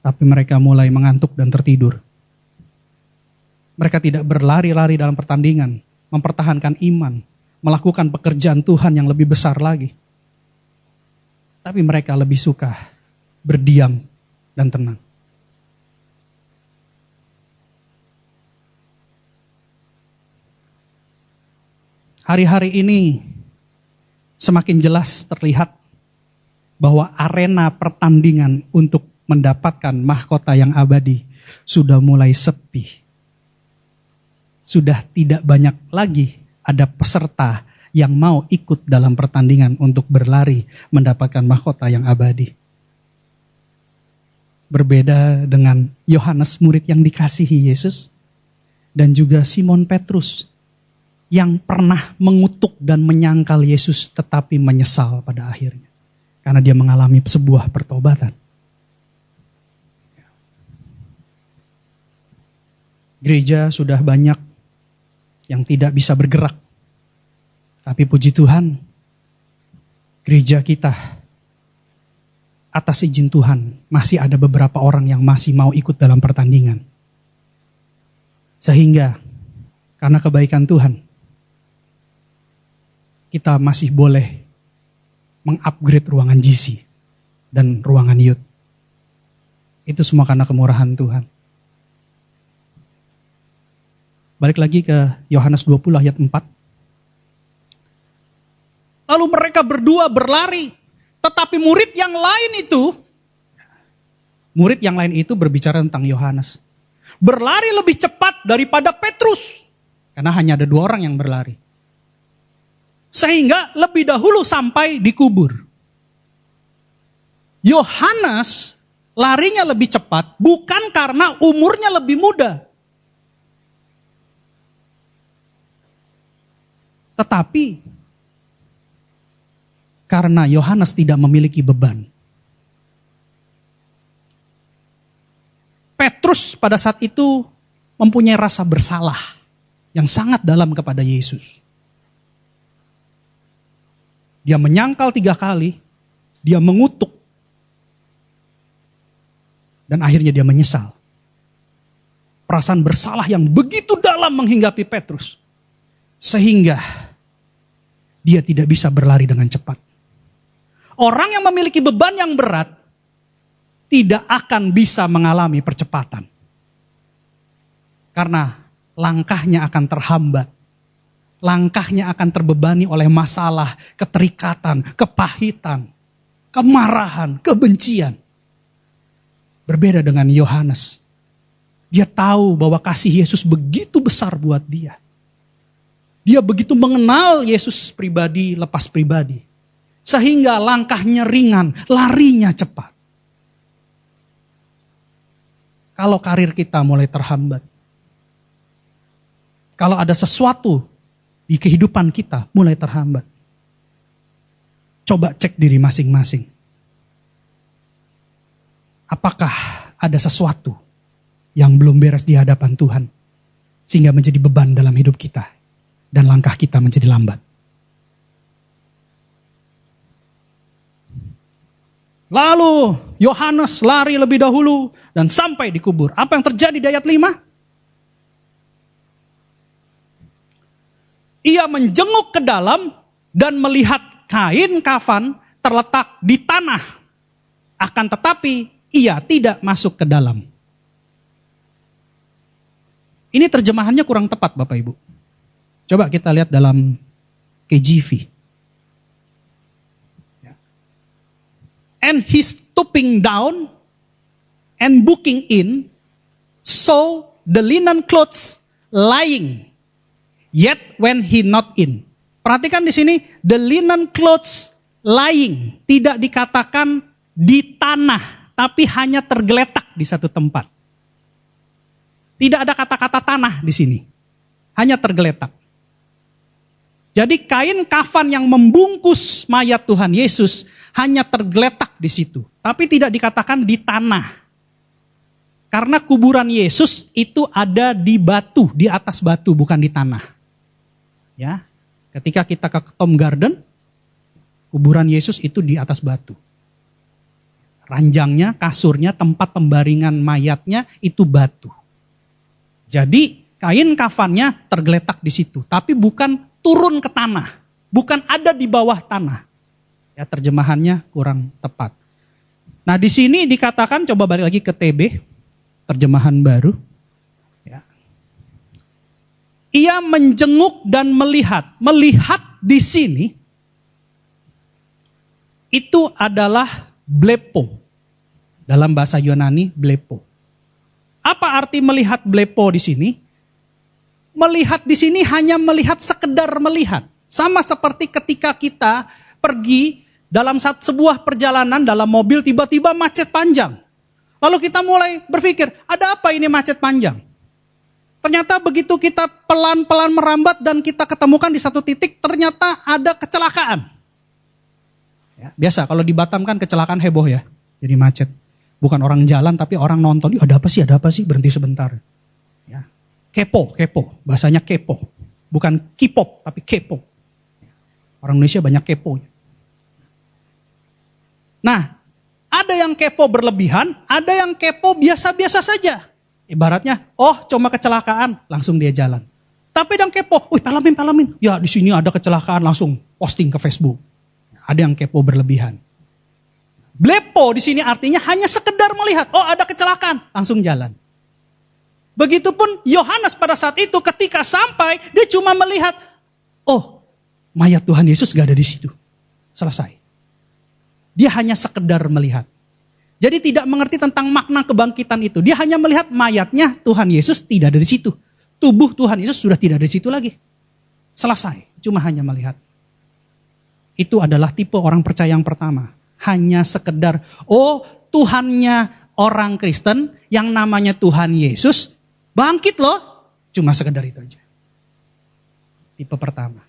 tapi mereka mulai mengantuk dan tertidur. Mereka tidak berlari-lari dalam pertandingan, mempertahankan iman, melakukan pekerjaan Tuhan yang lebih besar lagi. Tapi mereka lebih suka berdiam dan tenang. hari-hari ini semakin jelas terlihat bahwa arena pertandingan untuk mendapatkan mahkota yang abadi sudah mulai sepi. Sudah tidak banyak lagi ada peserta yang mau ikut dalam pertandingan untuk berlari mendapatkan mahkota yang abadi. Berbeda dengan Yohanes murid yang dikasihi Yesus dan juga Simon Petrus yang pernah mengutuk dan menyangkal Yesus tetapi menyesal pada akhirnya. Karena dia mengalami sebuah pertobatan. Gereja sudah banyak yang tidak bisa bergerak. Tapi puji Tuhan, gereja kita atas izin Tuhan masih ada beberapa orang yang masih mau ikut dalam pertandingan. Sehingga karena kebaikan Tuhan, kita masih boleh mengupgrade ruangan GC dan ruangan youth. Itu semua karena kemurahan Tuhan. Balik lagi ke Yohanes 20 ayat 4. Lalu mereka berdua berlari, tetapi murid yang lain itu berbicara tentang Yohanes. Berlari lebih cepat daripada Petrus. Karena hanya ada 2 orang yang berlari. Sehingga lebih dahulu sampai dikubur. Yohanes larinya lebih cepat bukan karena umurnya lebih muda. Tetapi karena Yohanes tidak memiliki beban. Petrus pada saat itu mempunyai rasa bersalah yang sangat dalam kepada Yesus. Dia menyangkal 3 kali, dia mengutuk, dan akhirnya dia menyesal. Perasaan bersalah yang begitu dalam menghinggapi Petrus, sehingga dia tidak bisa berlari dengan cepat. Orang yang memiliki beban yang berat, tidak akan bisa mengalami percepatan. Karena langkahnya akan terhambat. Langkahnya akan terbebani oleh masalah, keterikatan, kepahitan, kemarahan, kebencian. Berbeda dengan Yohanes. Dia tahu bahwa kasih Yesus begitu besar buat dia. Dia begitu mengenal Yesus pribadi, lepas pribadi. Sehingga langkahnya ringan, larinya cepat. Kalau karir kita mulai terhambat. Kalau ada sesuatu di kehidupan kita mulai terhambat. Coba cek diri masing-masing. Apakah ada sesuatu yang belum beres di hadapan Tuhan sehingga menjadi beban dalam hidup kita dan langkah kita menjadi lambat? Lalu Yohanes lari lebih dahulu dan sampai dikubur. Apa yang terjadi di ayat 5? Ia menjenguk ke dalam dan melihat kain kafan terletak di tanah. Akan tetapi ia tidak masuk ke dalam. Ini terjemahannya kurang tepat Bapak Ibu. Coba kita lihat dalam KJV. And he stooping down and looking in, saw the linen clothes lying. Yet when he not in. Perhatikan di sini, the linen clothes lying. Tidak dikatakan di tanah, tapi hanya tergeletak di satu tempat. Tidak ada kata-kata tanah di sini. Hanya tergeletak. Jadi kain kafan yang membungkus mayat Tuhan Yesus hanya tergeletak di situ. Tapi tidak dikatakan di tanah. Karena kuburan Yesus itu ada di batu, di atas batu, bukan di tanah. Ya, ketika kita ke Tom Garden, kuburan Yesus itu di atas batu. Ranjangnya, kasurnya, tempat pembaringan mayatnya itu batu. Jadi kain kafannya tergeletak di situ, tapi bukan turun ke tanah, bukan ada di bawah tanah. Ya, terjemahannya kurang tepat. Nah, di sini dikatakan, coba balik lagi ke TB, terjemahan baru. Ya. ia menjenguk dan melihat. Melihat di sini itu adalah blepo. Dalam bahasa Yunani, blepo. Apa arti melihat blepo di sini? Melihat di sini hanya melihat, sekedar melihat. Sama seperti ketika kita pergi dalam sebuah perjalanan dalam mobil, tiba-tiba macet panjang. Lalu kita mulai berpikir, ada apa ini macet panjang? Ternyata begitu kita pelan-pelan merambat dan kita ketemukan di satu titik, ternyata ada kecelakaan. Ya, biasa kalau di Batam kan kecelakaan heboh ya, jadi macet. Bukan orang jalan tapi orang nonton, ada apa sih, berhenti sebentar. Ya. Kepo, bahasanya kepo. Bukan K-pop tapi kepo. Orang Indonesia banyak kepo. Nah, ada yang kepo berlebihan, ada yang kepo biasa-biasa saja. Ibaratnya, cuma kecelakaan, langsung dia jalan. Tapi yang kepo, palamin. Ya di sini ada kecelakaan, langsung posting ke Facebook. Ada yang kepo berlebihan. Blepo di sini artinya hanya sekedar melihat, ada kecelakaan, langsung jalan. Begitupun Yohanes pada saat itu ketika sampai, dia cuma melihat, mayat Tuhan Yesus gak ada di situ. Selesai. Dia hanya sekedar melihat. Jadi tidak mengerti tentang makna kebangkitan itu. Dia hanya melihat mayatnya Tuhan Yesus tidak ada di situ. Tubuh Tuhan Yesus sudah tidak ada di situ lagi. Selesai. Cuma hanya melihat. Itu adalah tipe orang percaya yang pertama. Hanya sekedar, Tuhannya orang Kristen yang namanya Tuhan Yesus bangkit loh. Cuma sekedar itu aja. Tipe pertama.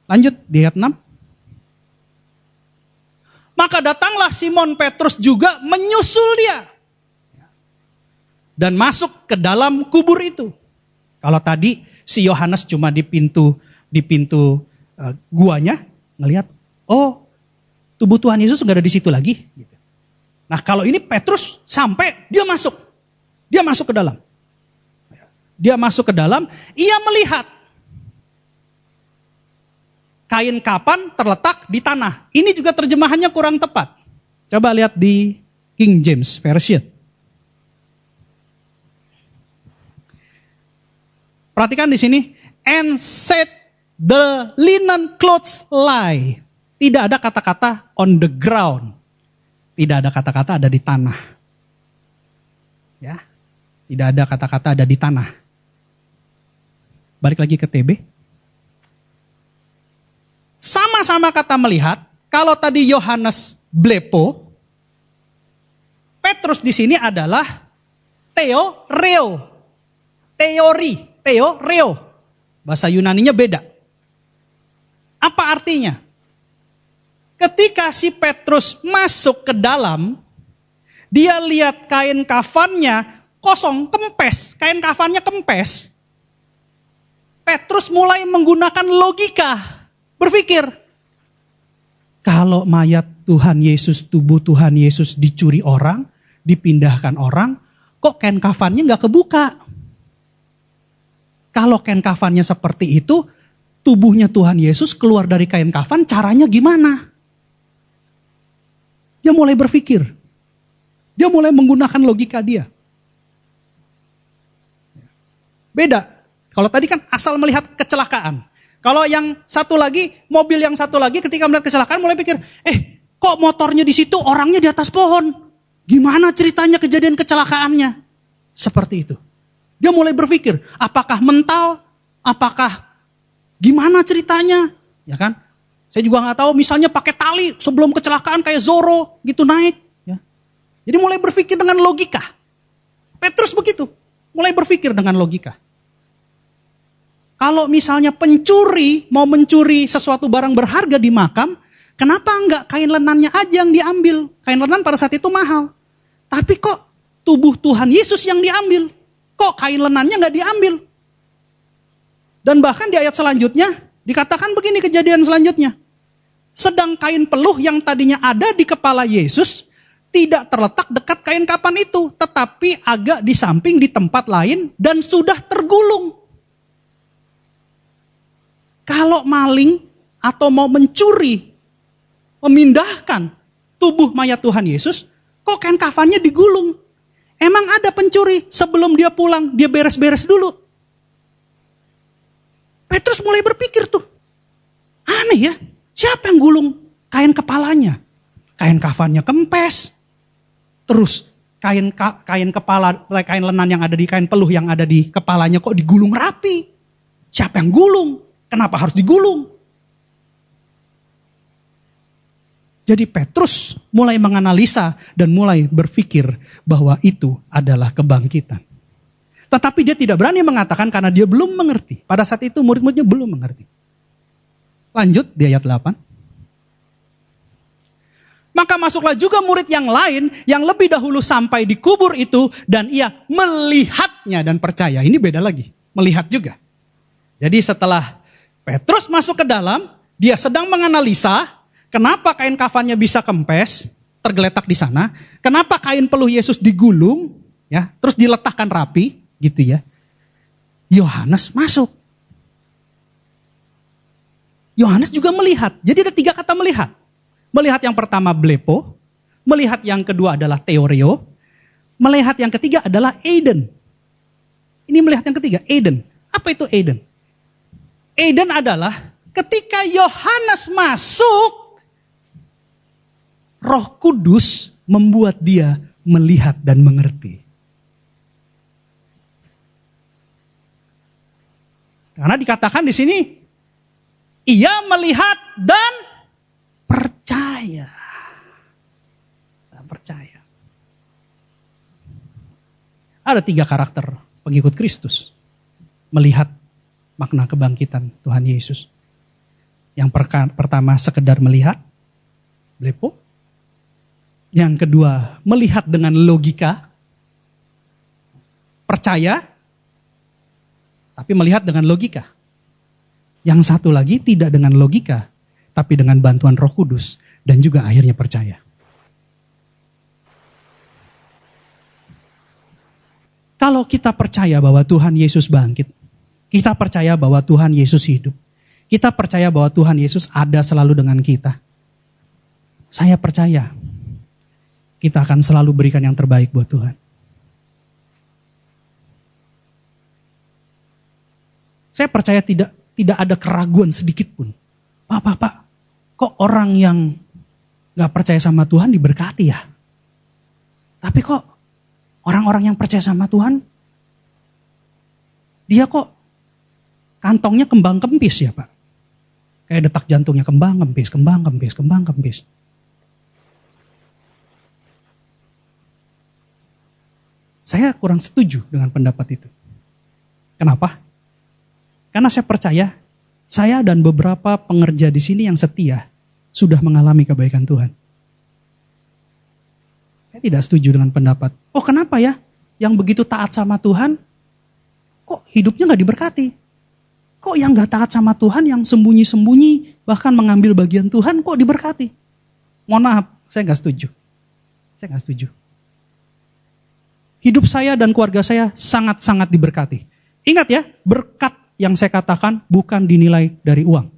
Lanjut di ayat 6. Maka datanglah Simon Petrus juga menyusul dia. Dan masuk ke dalam kubur itu. Kalau tadi si Yohanes cuma di pintu guanya ngelihat, tubuh Tuhan Yesus nggak ada di situ lagi. Nah kalau ini Petrus sampai dia masuk ke dalam. Dia masuk ke dalam, ia melihat kain kafan terletak di tanah. Ini juga terjemahannya kurang tepat. Coba lihat di King James Version. Perhatikan di sini, and set the linen clothes lie. Tidak ada kata-kata on the ground. Tidak ada kata-kata ada di tanah. Ya. Tidak ada kata-kata ada di tanah. Balik lagi ke TB. Sama-sama kata melihat, kalau tadi Yohanes blepo, Petrus di sini adalah theoreo. Theoreo. Bahasa Yunaninya beda. Apa artinya? Ketika si Petrus masuk ke dalam, dia lihat kain kafannya kosong, kempes. Kain kafannya kempes. Petrus mulai menggunakan logika. Berpikir, kalau mayat Tuhan Yesus, tubuh Tuhan Yesus dicuri orang, dipindahkan orang, kok kain kafannya gak kebuka? Kalau kain kafannya seperti itu, tubuhnya Tuhan Yesus keluar dari kain kafan, caranya gimana? Dia mulai berpikir. Dia mulai menggunakan logika dia. Beda. Kalau tadi kan asal melihat kecelakaan. Kalau yang satu lagi, mobil yang satu lagi ketika melihat kecelakaan mulai pikir, kok motornya di situ, orangnya di atas pohon. Gimana ceritanya kejadian kecelakaannya? Seperti itu. Dia mulai berpikir, apakah mental? Apakah gimana ceritanya? Ya kan? Saya juga nggak tahu, misalnya pakai tali sebelum kecelakaan kayak Zorro gitu naik. Ya. Jadi mulai berpikir dengan logika. Petrus begitu, mulai berpikir dengan logika. Kalau misalnya pencuri mau mencuri sesuatu barang berharga di makam, kenapa enggak kain lenannya aja yang diambil? Kain lenan pada saat itu mahal. Tapi kok tubuh Tuhan Yesus yang diambil? Kok kain lenannya enggak diambil? Dan bahkan di ayat selanjutnya dikatakan begini kejadian selanjutnya. Sedang kain peluh yang tadinya ada di kepala Yesus tidak terletak dekat kain kafan itu, tetapi agak di samping di tempat lain dan sudah tergulung. Kalau maling atau mau mencuri, memindahkan tubuh mayat Tuhan Yesus, kok kain kafannya digulung? Emang ada pencuri sebelum dia pulang, dia beres-beres dulu? Petrus mulai berpikir tuh, aneh ya, siapa yang gulung kain kepalanya? Kain kafannya kempes, terus kain kepala, kain lenan yang ada di kain peluh yang ada di kepalanya kok digulung rapi. Siapa yang gulung? Kenapa harus digulung? Jadi Petrus mulai menganalisa dan mulai berpikir bahwa itu adalah kebangkitan. Tetapi dia tidak berani mengatakan karena dia belum mengerti. Pada saat itu murid-muridnya belum mengerti. Lanjut di ayat 8. Maka masuklah juga murid yang lain yang lebih dahulu sampai di kubur itu dan ia melihatnya dan percaya. Ini beda lagi, melihat juga. Jadi setelah Petrus masuk ke dalam, dia sedang menganalisa kenapa kain kafannya bisa kempes, tergeletak di sana, kenapa kain peluh Yesus digulung, ya, terus diletakkan rapi, gitu ya. Yohanes masuk. Yohanes juga melihat. Jadi ada 3 kata melihat. Melihat yang pertama blepo, melihat yang kedua adalah theoreo, melihat yang ketiga adalah eiden. Ini melihat yang ketiga, eiden. Apa itu eiden? Eiden adalah ketika Yohanes masuk, Roh Kudus membuat dia melihat dan mengerti. Karena dikatakan di sini, ia melihat dan percaya. Percaya. Ada 3 karakter pengikut Kristus. Melihat makna kebangkitan Tuhan Yesus. Yang pertama sekedar melihat, blepo. Yang kedua melihat dengan logika, percaya, tapi melihat dengan logika. Yang satu lagi tidak dengan logika, tapi dengan bantuan Roh Kudus dan juga akhirnya percaya. Kalau kita percaya bahwa Tuhan Yesus bangkit, kita percaya bahwa Tuhan Yesus hidup, kita percaya bahwa Tuhan Yesus ada selalu dengan kita. Saya percaya kita akan selalu berikan yang terbaik buat Tuhan. Saya percaya tidak ada keraguan sedikit pun. Pak, kok orang yang gak percaya sama Tuhan diberkati ya? Tapi kok orang-orang yang percaya sama Tuhan, dia kok kantongnya kembang kempis ya Pak? Kayak detak jantungnya kembang kempis. Saya kurang setuju dengan pendapat itu. Kenapa? Karena saya percaya, saya dan beberapa pengerja di sini yang setia sudah mengalami kebaikan Tuhan. Saya tidak setuju dengan pendapat, oh kenapa ya yang begitu taat sama Tuhan, kok hidupnya gak diberkati? Kok yang gak taat sama Tuhan, yang sembunyi-sembunyi, bahkan mengambil bagian Tuhan, kok diberkati? Mohon maaf, saya gak setuju. Hidup saya dan keluarga saya sangat-sangat diberkati. Ingat ya, berkat yang saya katakan bukan dinilai dari uang.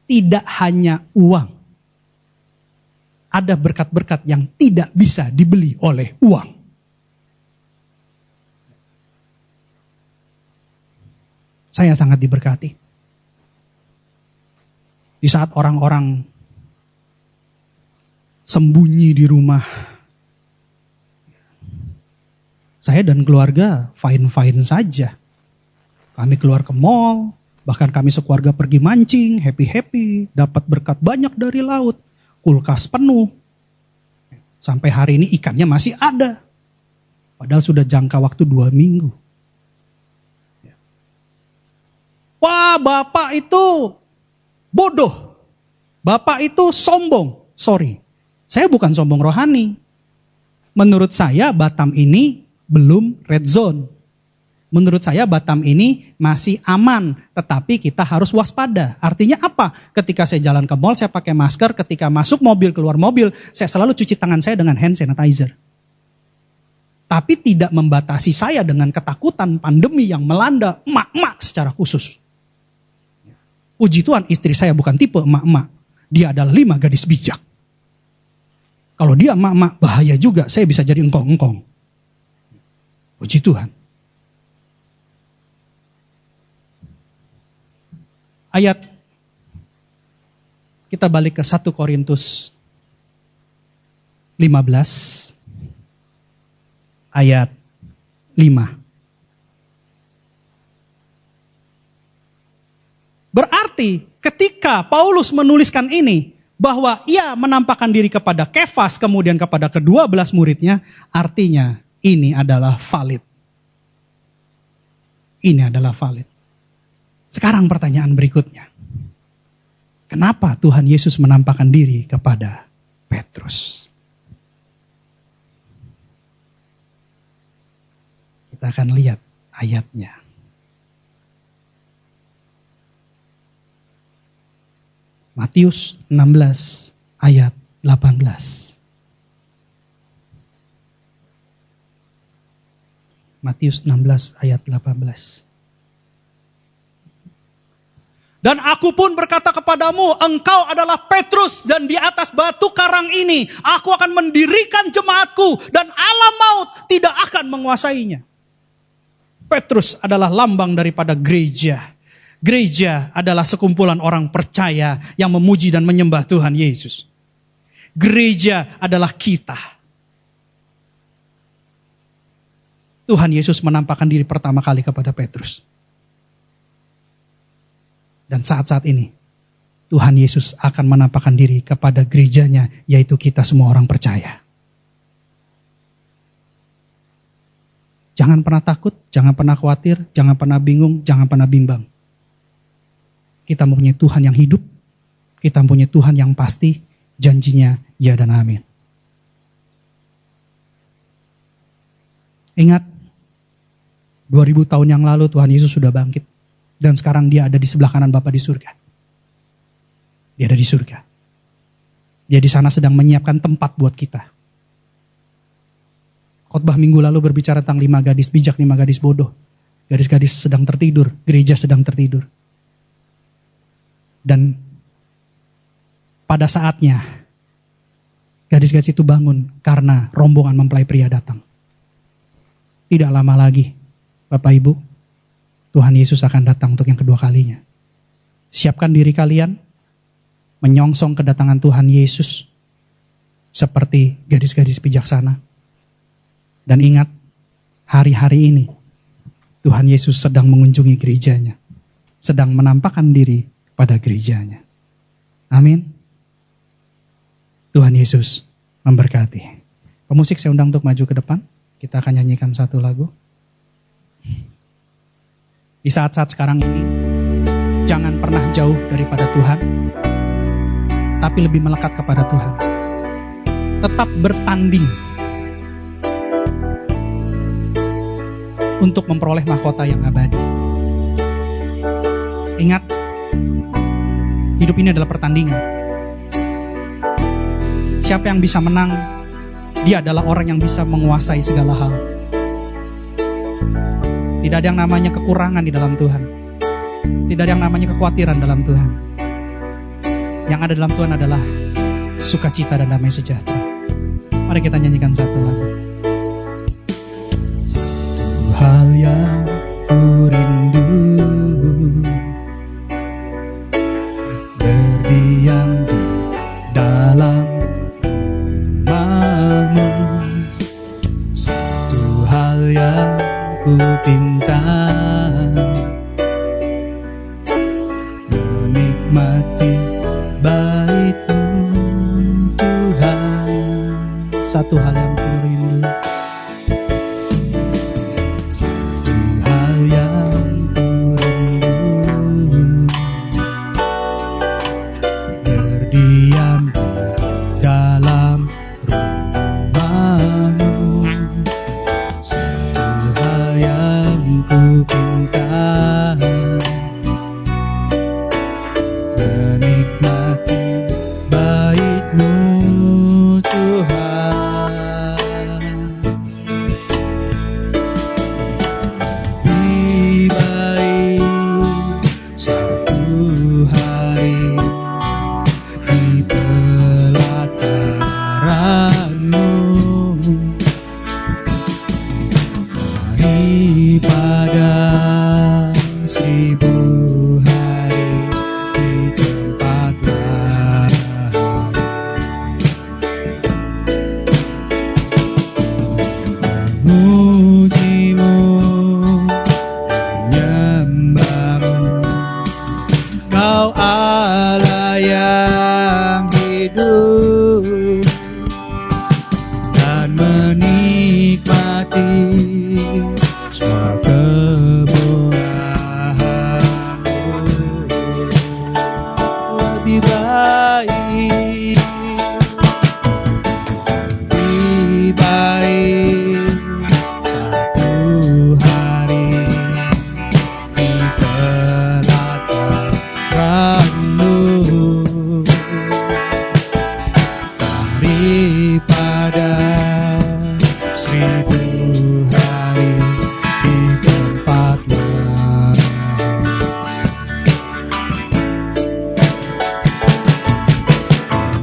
Tidak hanya uang. Ada berkat-berkat yang tidak bisa dibeli oleh uang. Saya sangat diberkati. Di saat orang-orang sembunyi di rumah, saya dan keluarga fine-fine saja. Kami keluar ke mall, bahkan kami sekeluarga pergi mancing, happy-happy, dapat berkat banyak dari laut, kulkas penuh. Sampai hari ini ikannya masih ada. Padahal sudah jangka waktu 2 minggu. Wah, Bapak itu bodoh. Bapak itu sombong. Sorry, saya bukan sombong rohani. Menurut saya Batam ini belum red zone. Menurut saya Batam ini masih aman, tetapi kita harus waspada. Artinya apa? Ketika saya jalan ke mall, saya pakai masker. Ketika masuk mobil, keluar mobil, saya selalu cuci tangan saya dengan hand sanitizer. Tapi tidak membatasi saya dengan ketakutan pandemi yang melanda emak-emak secara khusus. Puji Tuhan, istri saya bukan tipe emak-emak. Dia adalah 5 gadis bijak. Kalau dia emak-emak, bahaya juga. Saya bisa jadi engkong-engkong. Puji Tuhan. ayat, kita balik ke 1 Korintus 15 ayat 5. Berarti ketika Paulus menuliskan ini, bahwa ia menampakkan diri kepada Kefas, kemudian kepada ke-12 muridnya, artinya ini adalah valid. Ini adalah valid. Sekarang pertanyaan berikutnya. Kenapa Tuhan Yesus menampakkan diri kepada Petrus? Kita akan lihat ayatnya. Matius 16 ayat 18. Matius 16 ayat 18. Dan aku pun berkata kepadamu, engkau adalah Petrus, dan di atas batu karang ini aku akan mendirikan jemaatku, dan alam maut tidak akan menguasainya. Petrus adalah lambang daripada gereja. Gereja adalah sekumpulan orang percaya yang memuji dan menyembah Tuhan Yesus. Gereja adalah kita. Tuhan Yesus menampakkan diri pertama kali kepada Petrus. Dan saat-saat ini, Tuhan Yesus akan menampakkan diri kepada gerejanya, yaitu kita semua orang percaya. Jangan pernah takut, jangan pernah khawatir, jangan pernah bingung, jangan pernah bimbang. Kita mempunyai Tuhan yang hidup, kita mempunyai Tuhan yang pasti, janjinya ya dan amin. Ingat, 2000 tahun yang lalu Tuhan Yesus sudah bangkit. Dan sekarang dia ada di sebelah kanan Bapa di surga. Dia ada di surga. Dia di sana sedang menyiapkan tempat buat kita. Khotbah minggu lalu berbicara tentang 5 gadis bijak, 5 gadis bodoh. Gadis-gadis sedang tertidur, gereja sedang tertidur. Dan pada saatnya gadis-gadis itu bangun karena rombongan mempelai pria datang. Tidak lama lagi, Bapak Ibu, Tuhan Yesus akan datang untuk yang kedua kalinya. Siapkan diri kalian menyongsong kedatangan Tuhan Yesus seperti gadis-gadis bijaksana. Dan ingat, hari-hari ini Tuhan Yesus sedang mengunjungi gerejanya, sedang menampakkan diri pada gerejanya. Amin. Tuhan Yesus memberkati. Pemusik saya undang untuk maju ke depan. Kita akan nyanyikan satu lagu. Di saat-saat sekarang ini, jangan pernah jauh daripada Tuhan, tapi lebih melekat kepada Tuhan. Tetap bertanding untuk memperoleh mahkota yang abadi. Ingat, hidup ini adalah pertandingan. Siapa yang bisa menang, dia adalah orang yang bisa menguasai segala hal. Tidak ada yang namanya kekurangan di dalam Tuhan. Tidak ada yang namanya kekhawatiran dalam Tuhan. Yang ada dalam Tuhan adalah sukacita dan damai sejahtera. Mari kita nyanyikan satu lagu. Satu hal yang ku rindu, berdiam di dalam rumah-Mu. Satu hal yang ku pinta, menikmati bait-Mu Tuhan. Satu hal yang ku rindu, satu hal yang ku rindu, berdiam di dalam rumah-Mu. Satu hal yang ku pinta, menikmati bait-Mu Tuhan. dan menikmati semua kemurahan-Mu. Lebih baik satu hari di pelataran-Mu daripada 1000 hari di tempat lain.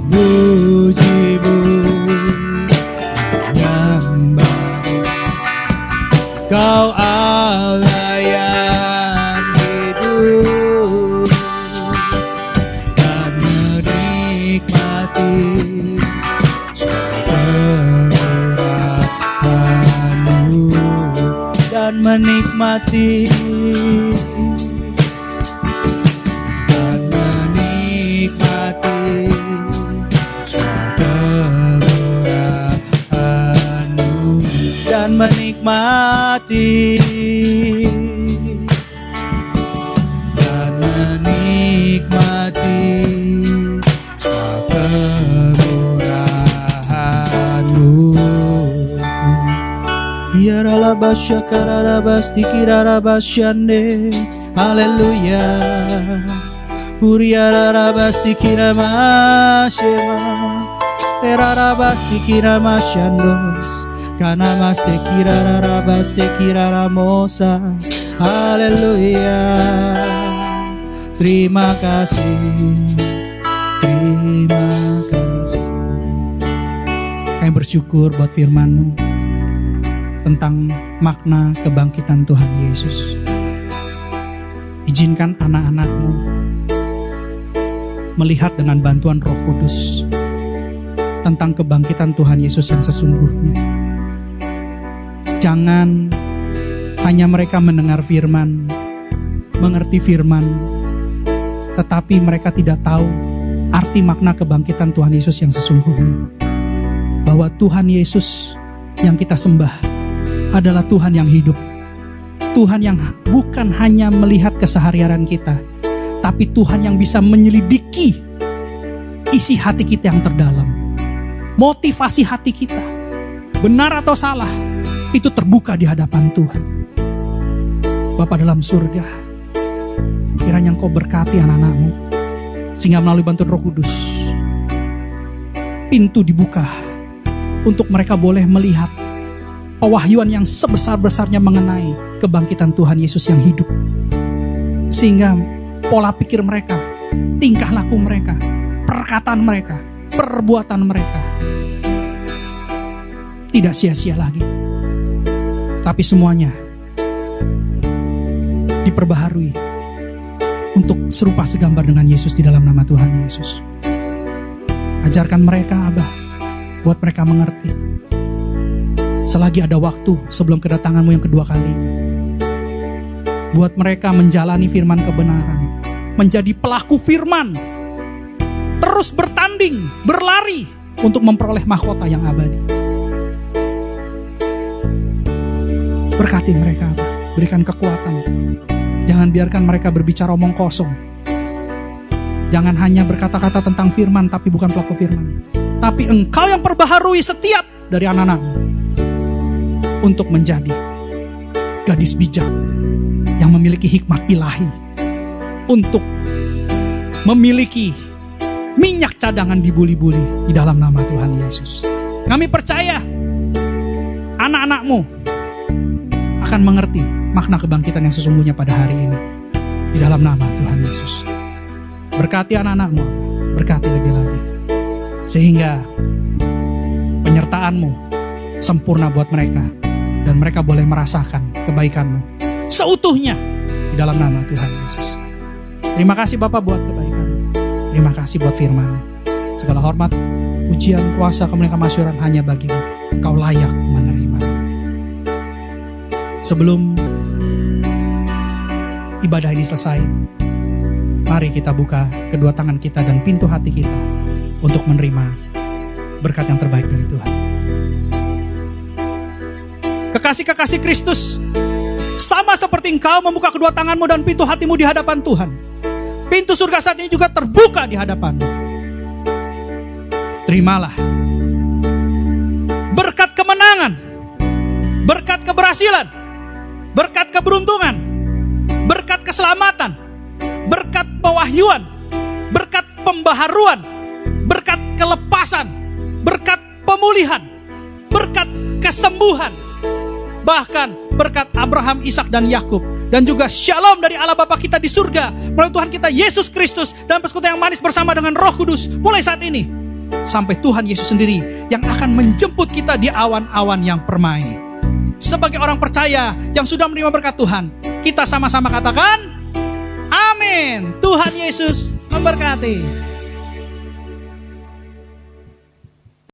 Muji-Mu, menyembah Kau Allah yang hidup dan menikmati kemurahan-Mu dan menikmati semua kemurahan-Mu dan menikmati semua kemurahan-Mu. Yaralabasya kararabasti kirarabasyande. Haleluya. Uriararabasti kiramasyema. Terarabasti kiramasyandos. Kanamaste kirararabaste kiraramosa. Haleluya. Terima kasih. Terima kasih. Kami bersyukur buat firman-Mu tentang makna kebangkitan Tuhan Yesus. Izinkan anak-anak-Mu melihat dengan bantuan Roh Kudus tentang kebangkitan Tuhan Yesus yang sesungguhnya. Jangan hanya mereka mendengar firman, mengerti firman, tetapi mereka tidak tahu arti makna kebangkitan Tuhan Yesus yang sesungguhnya. Bahwa Tuhan Yesus yang kita sembah adalah Tuhan yang hidup. Tuhan yang bukan hanya melihat keseharian kita, tapi Tuhan yang bisa menyelidiki isi hati kita yang terdalam. Motivasi hati kita, benar atau salah, itu terbuka di hadapan Tuhan. Bapa dalam surga, kiranya Engkau berkati anak-anak-Mu, sehingga melalui bantuan Roh Kudus, pintu dibuka untuk mereka boleh melihat pewahyuan yang sebesar-besarnya mengenai kebangkitan Tuhan Yesus yang hidup. Sehingga pola pikir mereka, tingkah laku mereka, perkataan mereka, perbuatan mereka tidak sia-sia lagi. Tapi semuanya diperbaharui untuk serupa segambar dengan Yesus di dalam nama Tuhan Yesus. Ajarkan mereka, Abah, buat mereka mengerti. Selagi ada waktu sebelum kedatangan-Mu yang kedua kali, buat mereka menjalani firman kebenaran, menjadi pelaku firman, terus bertanding, berlari untuk memperoleh mahkota yang abadi. Berkati mereka, berikan kekuatan. Jangan biarkan mereka berbicara omong kosong. Jangan hanya berkata-kata tentang firman tapi bukan pelaku firman. Tapi Engkau yang perbaharui setiap dari anak-anak-Mu untuk menjadi gadis bijak yang memiliki hikmat ilahi, untuk memiliki minyak cadangan di buli-buli di dalam nama Tuhan Yesus. Kami percaya anak-anak-Mu akan mengerti makna kebangkitan yang sesungguhnya pada hari ini di dalam nama Tuhan Yesus. Berkati anak-anak-Mu, berkati lebih lagi, sehingga penyertaan-Mu sempurna buat mereka, dan mereka boleh merasakan kebaikan-Mu seutuhnya di dalam nama Tuhan Yesus. Terima kasih Bapa buat kebaikan. Terima kasih buat firman. Segala hormat, pujian, kuasa, kemuliaan, kemasyuran hanya bagi-Mu. Kau layak menerima. Sebelum ibadah ini selesai, mari kita buka kedua tangan kita dan pintu hati kita untuk menerima berkat yang terbaik dari Tuhan. Kekasih-kekasih Kristus, sama seperti engkau membuka kedua tanganmu dan pintu hatimu di hadapan Tuhan, pintu surga saat ini juga terbuka di hadapanmu. Terimalah berkat kemenangan, berkat keberhasilan, berkat keberuntungan, berkat keselamatan, berkat pewahyuan, berkat pembaharuan, berkat kelepasan, berkat pemulihan, berkat kesembuhan, bahkan berkat Abraham, Ishak, dan Yakub, dan juga shalom dari Allah Bapa kita di surga melalui Tuhan kita Yesus Kristus dan persekutuan yang manis bersama dengan Roh Kudus mulai saat ini sampai Tuhan Yesus sendiri yang akan menjemput kita di awan-awan yang permai. Sebagai orang percaya yang sudah menerima berkat Tuhan, kita sama-sama katakan amin. Tuhan Yesus memberkati.